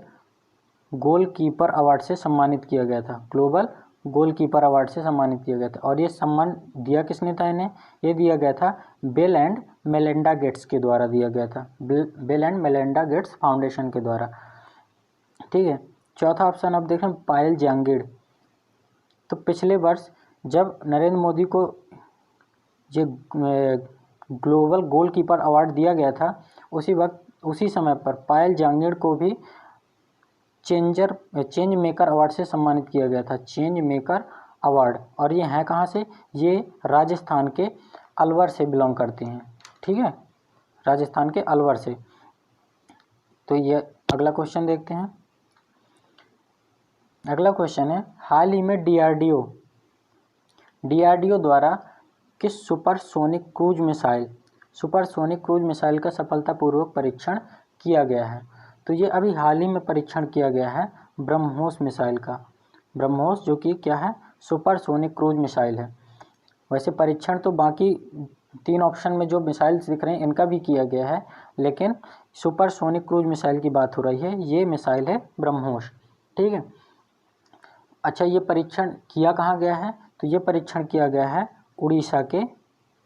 गोलकीपर अवार्ड से सम्मानित किया गया था, ग्लोबल गोलकीपर अवार्ड से सम्मानित किया गया था। और ये सम्मान दिया किसने था इन्हें? ये दिया गया था बिल एंड मेलिंडा गेट्स के द्वारा दिया गया था, bill and Melinda Gates foundation के द्वारा। ठीक है, चौथा ऑप्शन आप देखें पायल जांगिड़, तो पिछले वर्ष जब नरेंद्र मोदी को ये ग्लोबल गोलकीपर अवार्ड दिया गया था, उसी समय पर पायल जांगिड़ को भी चेंज मेकर अवार्ड से सम्मानित किया गया था, चेंज मेकर अवार्ड। और ये हैं कहाँ से? ये राजस्थान के अलवर से बिलोंग करते हैं। ठीक है, राजस्थान के अलवर से। तो ये अगला क्वेश्चन देखते हैं। अगला क्वेश्चन है, हाल ही में डीआरडीओ द्वारा किस सुपरसोनिक क्रूज मिसाइल का सफलतापूर्वक परीक्षण किया गया है? तो ये अभी हाल ही में परीक्षण किया गया है ब्रह्मोस मिसाइल का। ब्रह्मोस जो कि क्या है? सुपरसोनिक क्रूज मिसाइल है। वैसे परीक्षण तो बाकी 3 ऑप्शन में जो मिसाइल्स दिख रहे हैं इनका भी किया गया है, लेकिन सुपरसोनिक क्रूज मिसाइल की बात हो रही है। ये मिसाइल है ब्रह्मोस। ठीक है, अच्छा, ये परीक्षण किया कहाँ गया है? तो ये परीक्षण किया गया है उड़ीसा के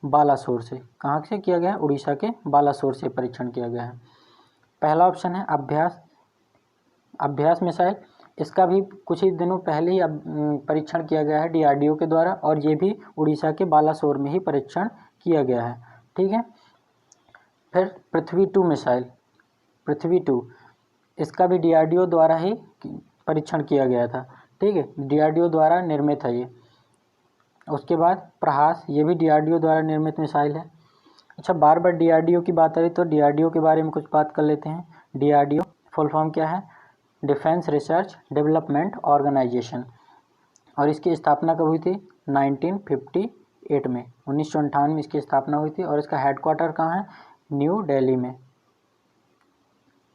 बालासोर से। कहाँ से किया गया है? उड़ीसा के बालासोर से परीक्षण किया गया है। पहला ऑप्शन है अभ्यास मिसाइल, इसका भी कुछ ही दिनों पहले ही परीक्षण किया गया है डीआरडीओ के द्वारा, और ये भी उड़ीसा के बालासोर में ही परीक्षण किया गया है। ठीक है, फिर पृथ्वी 2 मिसाइल, पृथ्वी 2, इसका भी डीआरडीओ द्वारा ही परीक्षण किया गया था। ठीक है, डीआरडीओ द्वारा निर्मित है ये। उसके बाद प्रहास, ये भी डीआरडीओ द्वारा निर्मित मिसाइल है। अच्छा, बार बार डीआरडीओ की बात आ रही तो डीआरडीओ के बारे में कुछ बात कर लेते हैं। डीआरडीओ फुल फॉर्म क्या है? डिफेंस रिसर्च डेवलपमेंट ऑर्गेनाइजेशन, और इसकी स्थापना कब हुई थी? 1958 में, 1958 में इसकी स्थापना हुई थी। और इसका हेडक्वार्टर कहाँ है? न्यू दिल्ली में।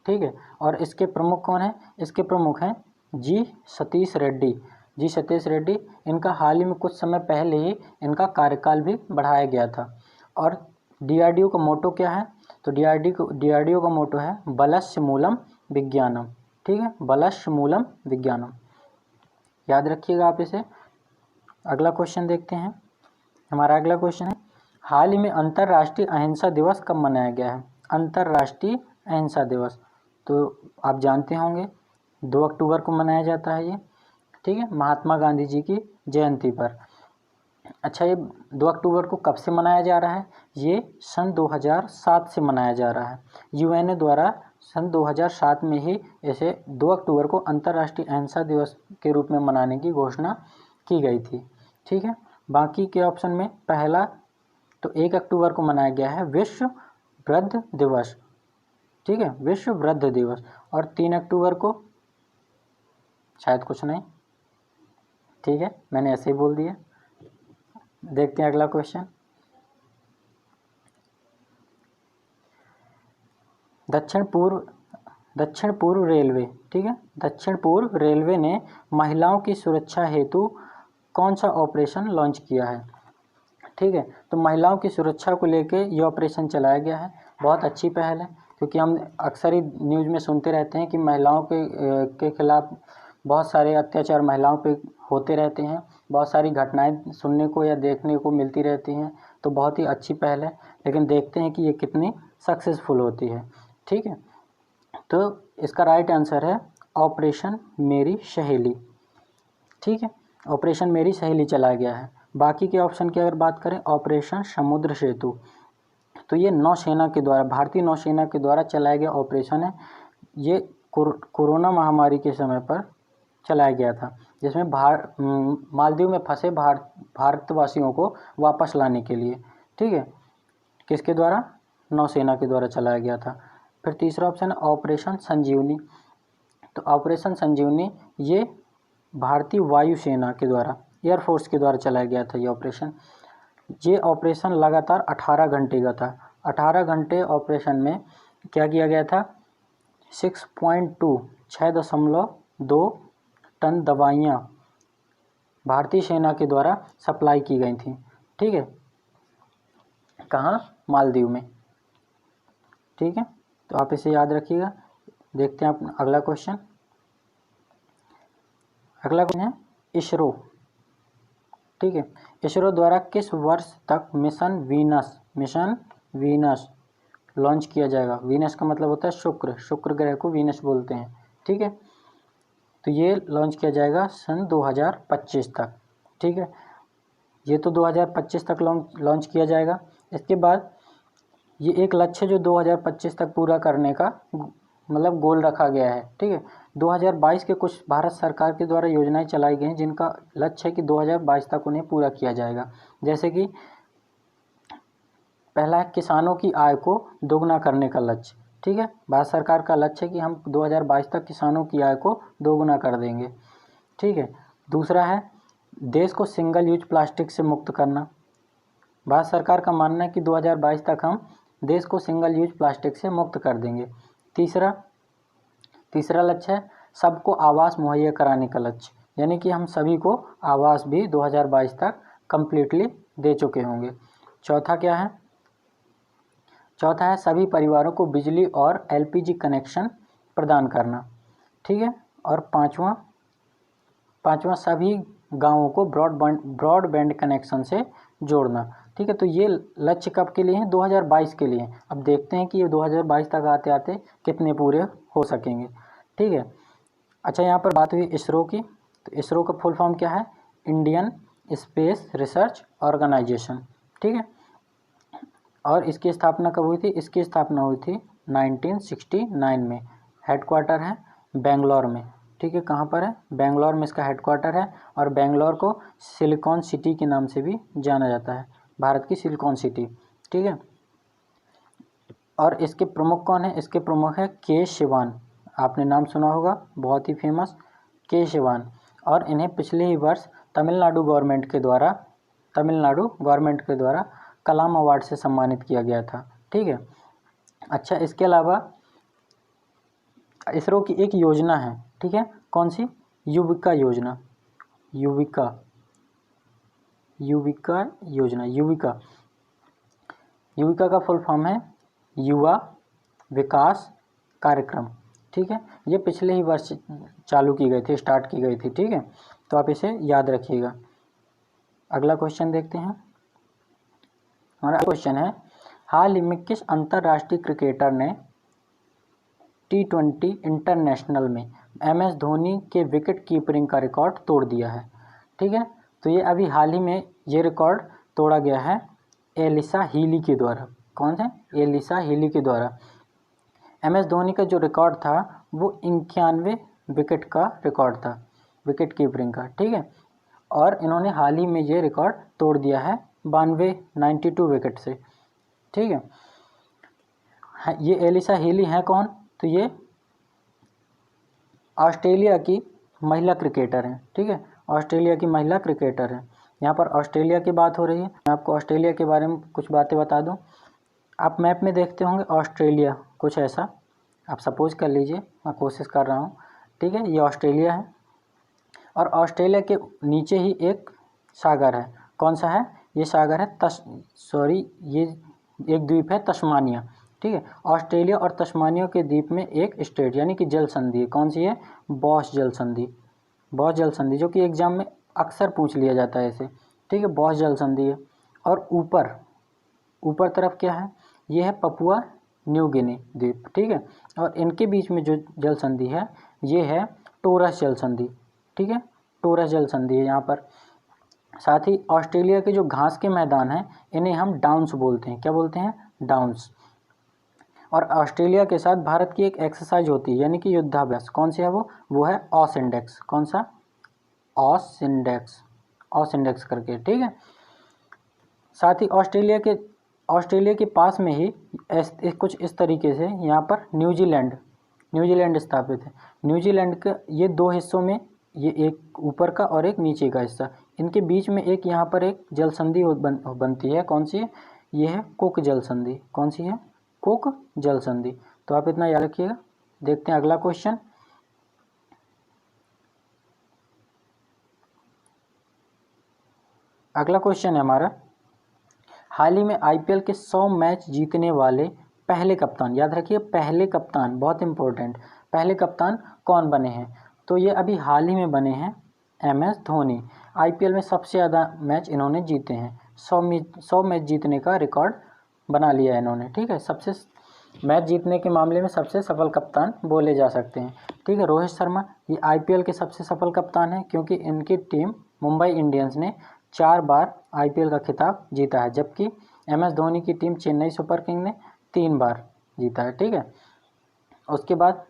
ठीक है, और इसके प्रमुख कौन है? इसके प्रमुख हैं जी सतीश रेड्डी। इनका हाल ही में कुछ समय पहले ही इनका कार्यकाल भी बढ़ाया गया था। और डीआरडीओ का मोटो क्या है? तो डीआरडीओ का मोटो है बलस्य मूलम विज्ञानम। ठीक है, बलस्य मूलम विज्ञानम, याद रखिएगा आप इसे। अगला क्वेश्चन देखते हैं। हमारा अगला क्वेश्चन है, हाल ही में अंतर्राष्ट्रीय अहिंसा दिवस कब मनाया गया है? अंतर्राष्ट्रीय अहिंसा दिवस, तो आप जानते होंगे 2 अक्टूबर को मनाया जाता है ये। ठीक है, महात्मा गांधी जी की जयंती पर। अच्छा, ये 2 अक्टूबर को कब से मनाया जा रहा है? ये सन 2007 से मनाया जा रहा है। यूएनओ द्वारा सन 2007 में ही इसे 2 अक्टूबर को अंतर्राष्ट्रीय अहिंसा दिवस के रूप में मनाने की घोषणा की गई थी। ठीक है, बाकी के ऑप्शन में पहला तो 1 अक्टूबर को मनाया गया है विश्व वृद्ध दिवस। ठीक है, विश्व वृद्ध दिवस। और 3 अक्टूबर को शायद कुछ नहीं। ठीक है, मैंने ऐसे ही बोल दिया। देखते हैं अगला क्वेश्चन। दक्षिण पूर्व रेलवे, ठीक है, दक्षिण पूर्व रेलवे ने महिलाओं की सुरक्षा हेतु कौन सा ऑपरेशन लॉन्च किया है? ठीक है, तो महिलाओं की सुरक्षा को लेके ये ऑपरेशन चलाया गया है। बहुत अच्छी पहल है, क्योंकि हम अक्सर ही न्यूज़ में सुनते रहते हैं कि महिलाओं के खिलाफ बहुत सारे अत्याचार महिलाओं पे होते रहते हैं। बहुत सारी घटनाएं सुनने को या देखने को मिलती रहती हैं। तो बहुत ही अच्छी पहल है, लेकिन देखते हैं कि ये कितनी सक्सेसफुल होती है। ठीक है, तो इसका राइट आंसर है ऑपरेशन मेरी सहेली। ठीक है, ऑपरेशन मेरी सहेली चलाया गया है। बाकी के ऑप्शन की अगर बात करें, ऑपरेशन समुद्र सेतु, तो ये नौसेना के द्वारा, भारतीय नौसेना के द्वारा चलाया गया ऑपरेशन है। ये कोरोना महामारी के समय पर चलाया गया था, जिसमें मालदीव में फंसे भारतवासियों को वापस लाने के लिए। ठीक है, किसके द्वारा? नौसेना के द्वारा चलाया गया था। फिर तीसरा ऑप्शन है ऑपरेशन संजीवनी। तो ऑपरेशन संजीवनी ये भारतीय वायुसेना के द्वारा, एयरफोर्स के द्वारा चलाया गया था ये ऑपरेशन। ये ऑपरेशन लगातार 18 घंटे का था। 18 घंटे ऑपरेशन में क्या किया गया था? 6.2 टन दवाइयाँ भारतीय सेना के द्वारा सप्लाई की गई थी। ठीक है, कहाँ? मालदीव में। ठीक है, तो आप इसे याद रखिएगा। देखते हैं अपना अगला क्वेश्चन। अगला क्वेश्चन है इसरो। ठीक है, इसरो द्वारा किस वर्ष तक मिशन वीनस लॉन्च किया जाएगा? वीनस का मतलब होता है शुक्र ग्रह को वीनस बोलते हैं। ठीक है, तो ये लॉन्च किया जाएगा सन 2025 तक। ठीक है, ये तो 2025 तक लॉन्च किया जाएगा। इसके बाद ये एक लक्ष्य जो 2025 तक पूरा करने का मतलब गोल रखा गया है। ठीक है, 2022 के कुछ भारत सरकार के द्वारा योजनाएं चलाई गई हैं जिनका लक्ष्य है कि 2022 तक उन्हें पूरा किया जाएगा। जैसे कि पहला है किसानों की आय को दोगुना करने का लक्ष्य। ठीक है, भारत सरकार का लक्ष्य है कि हम 2022 तक किसानों की आय को दोगुना कर देंगे। ठीक है, दूसरा है देश को सिंगल यूज प्लास्टिक से मुक्त करना। भारत सरकार का मानना है कि 2022 तक हम देश को सिंगल यूज प्लास्टिक से मुक्त कर देंगे। तीसरा लक्ष्य है सबको आवास मुहैया कराने का लक्ष्य, यानी कि हम सभी को आवास भी 2022 तक कंप्लीटली दे चुके होंगे। चौथा है सभी परिवारों को बिजली और एलपीजी कनेक्शन प्रदान करना। ठीक है, और पांचवा सभी गांवों को ब्रॉडबैंड कनेक्शन से जोड़ना। ठीक है, तो ये लक्ष्य कब के लिए हैं? 2022 के लिए। अब देखते हैं कि ये 2022 तक आते आते कितने पूरे हो सकेंगे। ठीक है, अच्छा, यहाँ पर बात हुई इसरो की। तो इसरो का फुल फॉर्म क्या है? Indian Space Research Organisation. ठीक है, और इसकी स्थापना कब हुई थी? इसकी स्थापना हुई थी 1969 में। हेडक्वार्टर है बेंगलोर में। ठीक है, कहाँ पर है? बेंगलोर में इसका हेडक्वार्टर है। और बेंगलोर को सिलिकॉन सिटी के नाम से भी जाना जाता है, भारत की सिलिकॉन सिटी। ठीक है, और इसके प्रमुख कौन है? इसके प्रमुख है के शिवान। आपने नाम सुना होगा, बहुत ही फेमस के शिवान। और इन्हें पिछले ही वर्ष तमिलनाडु गवर्नमेंट के द्वारा कलाम अवार्ड से सम्मानित किया गया था। ठीक है, अच्छा, इसके अलावा इसरो की एक योजना है। ठीक है, कौन सी? युविका योजना। युविका योजना। युविका का फुल फॉर्म है युवा विकास कार्यक्रम। ठीक है, ये पिछले ही वर्ष चालू की गई थी, स्टार्ट की गई थी। ठीक है, तो आप इसे याद रखिएगा। अगला क्वेश्चन देखते हैं। हमारा क्वेश्चन है हाल ही में किस अंतर्राष्ट्रीय क्रिकेटर ने T20 इंटरनेशनल में MS धोनी के विकेट कीपिंग का रिकॉर्ड तोड़ दिया है? ठीक है, तो ये अभी हाल ही में ये रिकॉर्ड तोड़ा गया है एलिसा हीली के द्वारा। कौन से? एलिसा हीली के द्वारा। MS धोनी का जो रिकॉर्ड था वो 91 विकेट का रिकॉर्ड था, विकेट कीपिंग का। ठीक है, और इन्होंने हाल ही में ये रिकॉर्ड तोड़ दिया है 92 विकेट से। ठीक है, ये एलिसा हीली हैं कौन? तो ये ऑस्ट्रेलिया की महिला क्रिकेटर हैं। ठीक है, ऑस्ट्रेलिया की महिला क्रिकेटर हैं। यहाँ पर ऑस्ट्रेलिया की बात हो रही है। मैं आपको ऑस्ट्रेलिया के बारे में कुछ बातें बता दूं। आप मैप में देखते होंगे ऑस्ट्रेलिया कुछ ऐसा, आप सपोज कर लीजिए, मैं कोशिश कर रहा हूँ। ठीक है, ये ऑस्ट्रेलिया है और ऑस्ट्रेलिया के नीचे ही एक सागर है। कौन सा है? ये सागर है ये एक द्वीप है तस्मानिया। ठीक है, ऑस्ट्रेलिया और तस्मानिया के द्वीप में एक स्टेट यानी कि जल संधि है। कौन सी है? बॉस जल संधि। बॉस जल संधि, जो कि एग्जाम में अक्सर पूछ लिया जाता है इसे। ठीक है, बॉस जल संधि है। और ऊपर तरफ क्या है? ये है पपुआ न्यू गिनी द्वीप, ठीक है। और इनके बीच में जो जल संधि है ये है टोरस जल संधि, ठीक है, टोरस जल संधि है यहाँ पर। साथ ही ऑस्ट्रेलिया के जो घास के मैदान हैं इन्हें हम डाउन्स बोलते हैं, क्या बोलते हैं, डाउन्स। और ऑस्ट्रेलिया के साथ भारत की एक एक्सरसाइज होती है यानी कि युद्धाभ्यास, कौन सी है वो है ऑस इंडेक्स, कौन सा, ऑस इंडेक्स, ऑस इंडेक्स करके, ठीक है। साथ ही ऑस्ट्रेलिया के पास में ही कुछ इस तरीके से यहाँ पर न्यूजीलैंड स्थापित है। न्यूजीलैंड के ये दो हिस्सों में, ये एक ऊपर का और एक नीचे का हिस्सा, इनके बीच में एक यहाँ पर एक जल संधि बनती है, कौन सी है, ये है कुक जल संधि, कौन सी है, कुक जल संधि। तो आप इतना याद रखिएगा। देखते हैं अगला क्वेश्चन। अगला क्वेश्चन है हमारा, हाल ही में आईपीएल के 100 मैच जीतने वाले पहले कप्तान, याद रखिए पहले कप्तान बहुत इंपॉर्टेंट, पहले कप्तान कौन बने हैं, तो ये अभी हाल ही में बने हैं एमएस धोनी। आईपीएल में सबसे ज़्यादा मैच इन्होंने जीते हैं, 100 मैच जीतने का रिकॉर्ड बना लिया है इन्होंने, ठीक है। सबसे मैच जीतने के मामले में सबसे सफल कप्तान बोले जा सकते हैं, ठीक है। रोहित शर्मा ये आईपीएल के सबसे सफल कप्तान हैं क्योंकि इनकी टीम मुंबई इंडियंस ने 4 बार आईपीएल का खिताब जीता है, जबकि एमएस धोनी की टीम चेन्नई सुपर किंग ने 3 बार जीता है, ठीक है। उसके बाद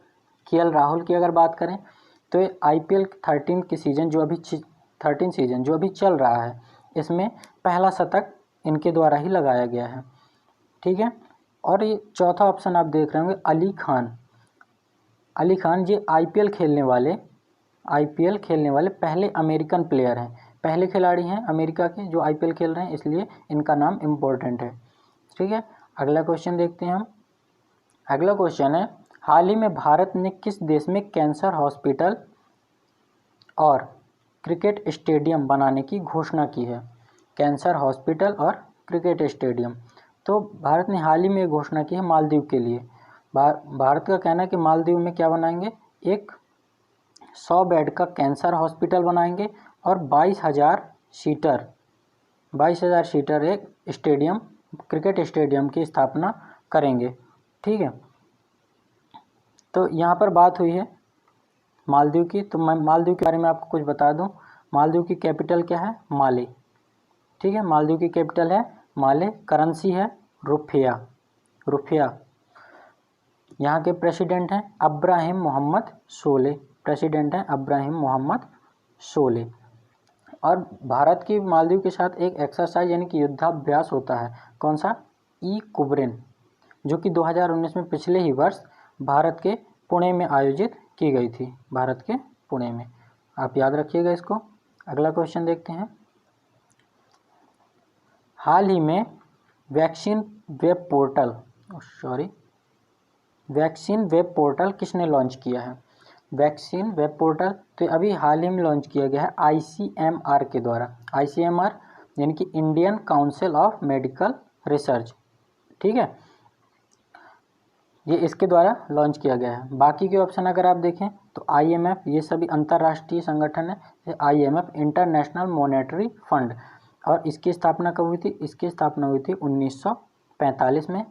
केएल राहुल की अगर बात करें तो ये आईपीएल 13 की सीज़न जो अभी चल रहा है इसमें पहला शतक इनके द्वारा ही लगाया गया है, ठीक है। और ये चौथा ऑप्शन आप देख रहे होंगे अली खान ये आईपीएल खेलने वाले पहले अमेरिकन प्लेयर हैं, पहले खिलाड़ी हैं अमेरिका के जो आईपीएल खेल रहे हैं, इसलिए इनका नाम इम्पोर्टेंट है, ठीक है। अगला क्वेश्चन देखते हैं हम। अगला क्वेश्चन है, हाल ही में भारत ने किस देश में कैंसर हॉस्पिटल और क्रिकेट स्टेडियम बनाने की घोषणा की है, कैंसर हॉस्पिटल और क्रिकेट स्टेडियम। तो भारत ने हाल ही में घोषणा की है मालदीव के लिए। भारत का कहना है कि मालदीव में क्या बनाएंगे, एक 100 बेड का कैंसर हॉस्पिटल बनाएंगे और 22,000 सीटर एक स्टेडियम, क्रिकेट स्टेडियम की स्थापना करेंगे, ठीक है। तो यहाँ पर बात हुई है मालदीव की, तो मैं मालदीव के बारे में आपको कुछ बता दूं। मालदीव की कैपिटल क्या है, माले, ठीक है। मालदीव की कैपिटल है माले, करेंसी है रुपया। यहाँ के प्रेसिडेंट हैं अब्राहिम मोहम्मद सोले। और भारत की मालदीव के साथ एक एक्सरसाइज यानी कि युद्धाभ्यास होता है, कौन सा, ई कुबरेन, जो कि 2019 में पिछले ही वर्ष भारत के पुणे में आयोजित की गई थी, भारत के पुणे में, आप याद रखिएगा इसको। अगला क्वेश्चन देखते हैं। हाल ही में वैक्सीन वेब पोर्टल किसने लॉन्च किया है, वैक्सीन वेब पोर्टल तो अभी हाल ही में लॉन्च किया गया है आईसीएमआर के द्वारा, आईसीएमआर यानी कि Indian council of medical research, ठीक है, ये इसके द्वारा लॉन्च किया गया है। बाकी के ऑप्शन अगर आप देखें तो आईएमएफ, ये सभी अंतर्राष्ट्रीय संगठन है, आईएमएफ इंटरनेशनल मॉनेटरी फंड, और इसकी स्थापना कब हुई थी, इसकी स्थापना हुई थी 1945 में,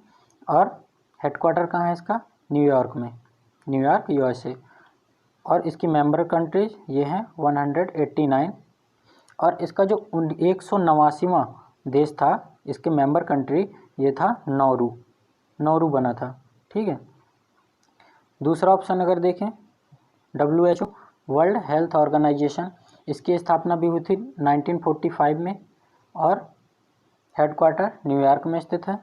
और हेडक्वार्टर कहाँ है इसका, न्यूयॉर्क यूएसए। और इसकी मेंबर कंट्रीज ये हैं 189, और इसका जो 189वां देश था इसके मेंबर कंट्री ये था नौरू बना था, ठीक है। दूसरा ऑप्शन अगर देखें WHO वर्ल्ड हेल्थ ऑर्गेनाइजेशन, इसकी स्थापना भी हुई थी 1945 में और हेडक्वार्टर न्यूयॉर्क में स्थित है,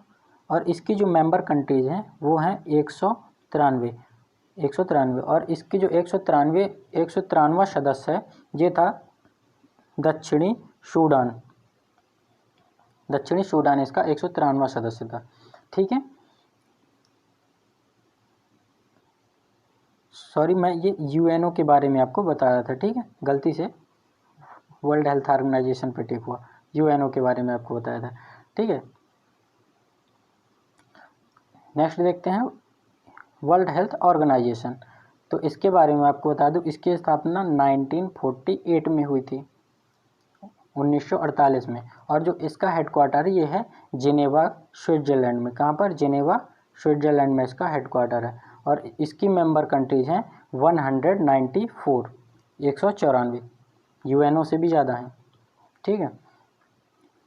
और इसकी जो मेंबर कंट्रीज हैं वो हैं 193, और इसकी जो 193वां सदस्य है ये था दक्षिणी सूडान इसका 193वां सदस्य था, ठीक है। सॉरी, मैं ये यूएनओ के बारे में आपको बता रहा था, ठीक है, गलती से वर्ल्ड हेल्थ ऑर्गेनाइजेशन पे टिक हुआ, यूएनओ के बारे में आपको बताया था, ठीक है। नेक्स्ट देखते हैं वर्ल्ड हेल्थ ऑर्गेनाइजेशन, तो इसके बारे में आपको बता दूं इसकी स्थापना 1948 में हुई थी, 1948 में, और जो इसका हेडक्वार्टर ये है जिनेवा स्विट्जरलैंड में, कहाँ पर, जिनेवा स्विट्ज़रलैंड में इसका हेडक्वार्टर है। और इसकी मेंबर कंट्रीज़ हैं 194, 194, यूएनओ से भी ज़्यादा हैं। ठीक है,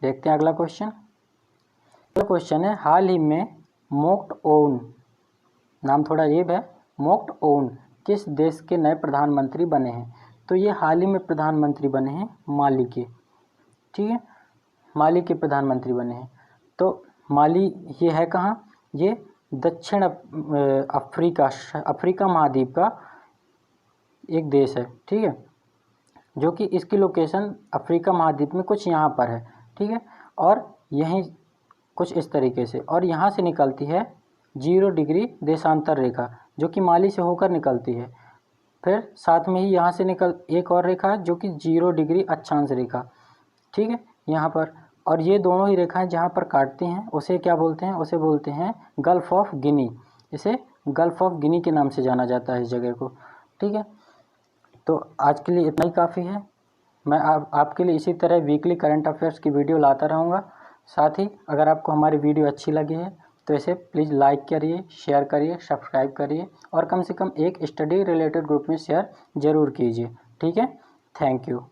देखते हैं अगला क्वेश्चन। अगला क्वेश्चन है, हाल ही में मोक्ट ओन, नाम थोड़ा अजीब है, मोक्ट ओन किस देश के नए प्रधानमंत्री बने हैं? तो ये हाल ही में प्रधानमंत्री बने हैं माली के। ठीक है, माली के प्रधानमंत्री बने हैं। तो माली ये है कहाँ? ये दक्षिण अफ्रीका महाद्वीप का एक देश है। ठीक है, जो कि इसकी लोकेशन अफ्रीका महाद्वीप में कुछ यहाँ पर है। ठीक है, और यहीं कुछ इस तरीके से, और यहाँ से निकलती है 0 डिग्री देशांतर रेखा, जो कि माली से होकर निकलती है। फिर साथ में ही यहाँ से निकल एक और रेखा जो कि 0 डिग्री अक्षांश रेखा। ठीक है, यहाँ पर, और ये दोनों ही रेखाएं जहाँ पर काटती हैं उसे क्या बोलते हैं? उसे बोलते हैं गल्फ ऑफ गिनी। इसे गल्फ ऑफ गिनी के नाम से जाना जाता है इस जगह को। ठीक है, तो आज के लिए इतना ही काफ़ी है। मैं आपके लिए इसी तरह वीकली करंट अफेयर्स की वीडियो लाता रहूँगा। साथ ही अगर आपको हमारी वीडियो अच्छी लगी है तो इसे प्लीज़ लाइक करिए, शेयर करिए, सब्सक्राइब करिए, और कम से कम एक स्टडी रिलेटेड ग्रुप में शेयर ज़रूर कीजिए। ठीक है, थैंक यू।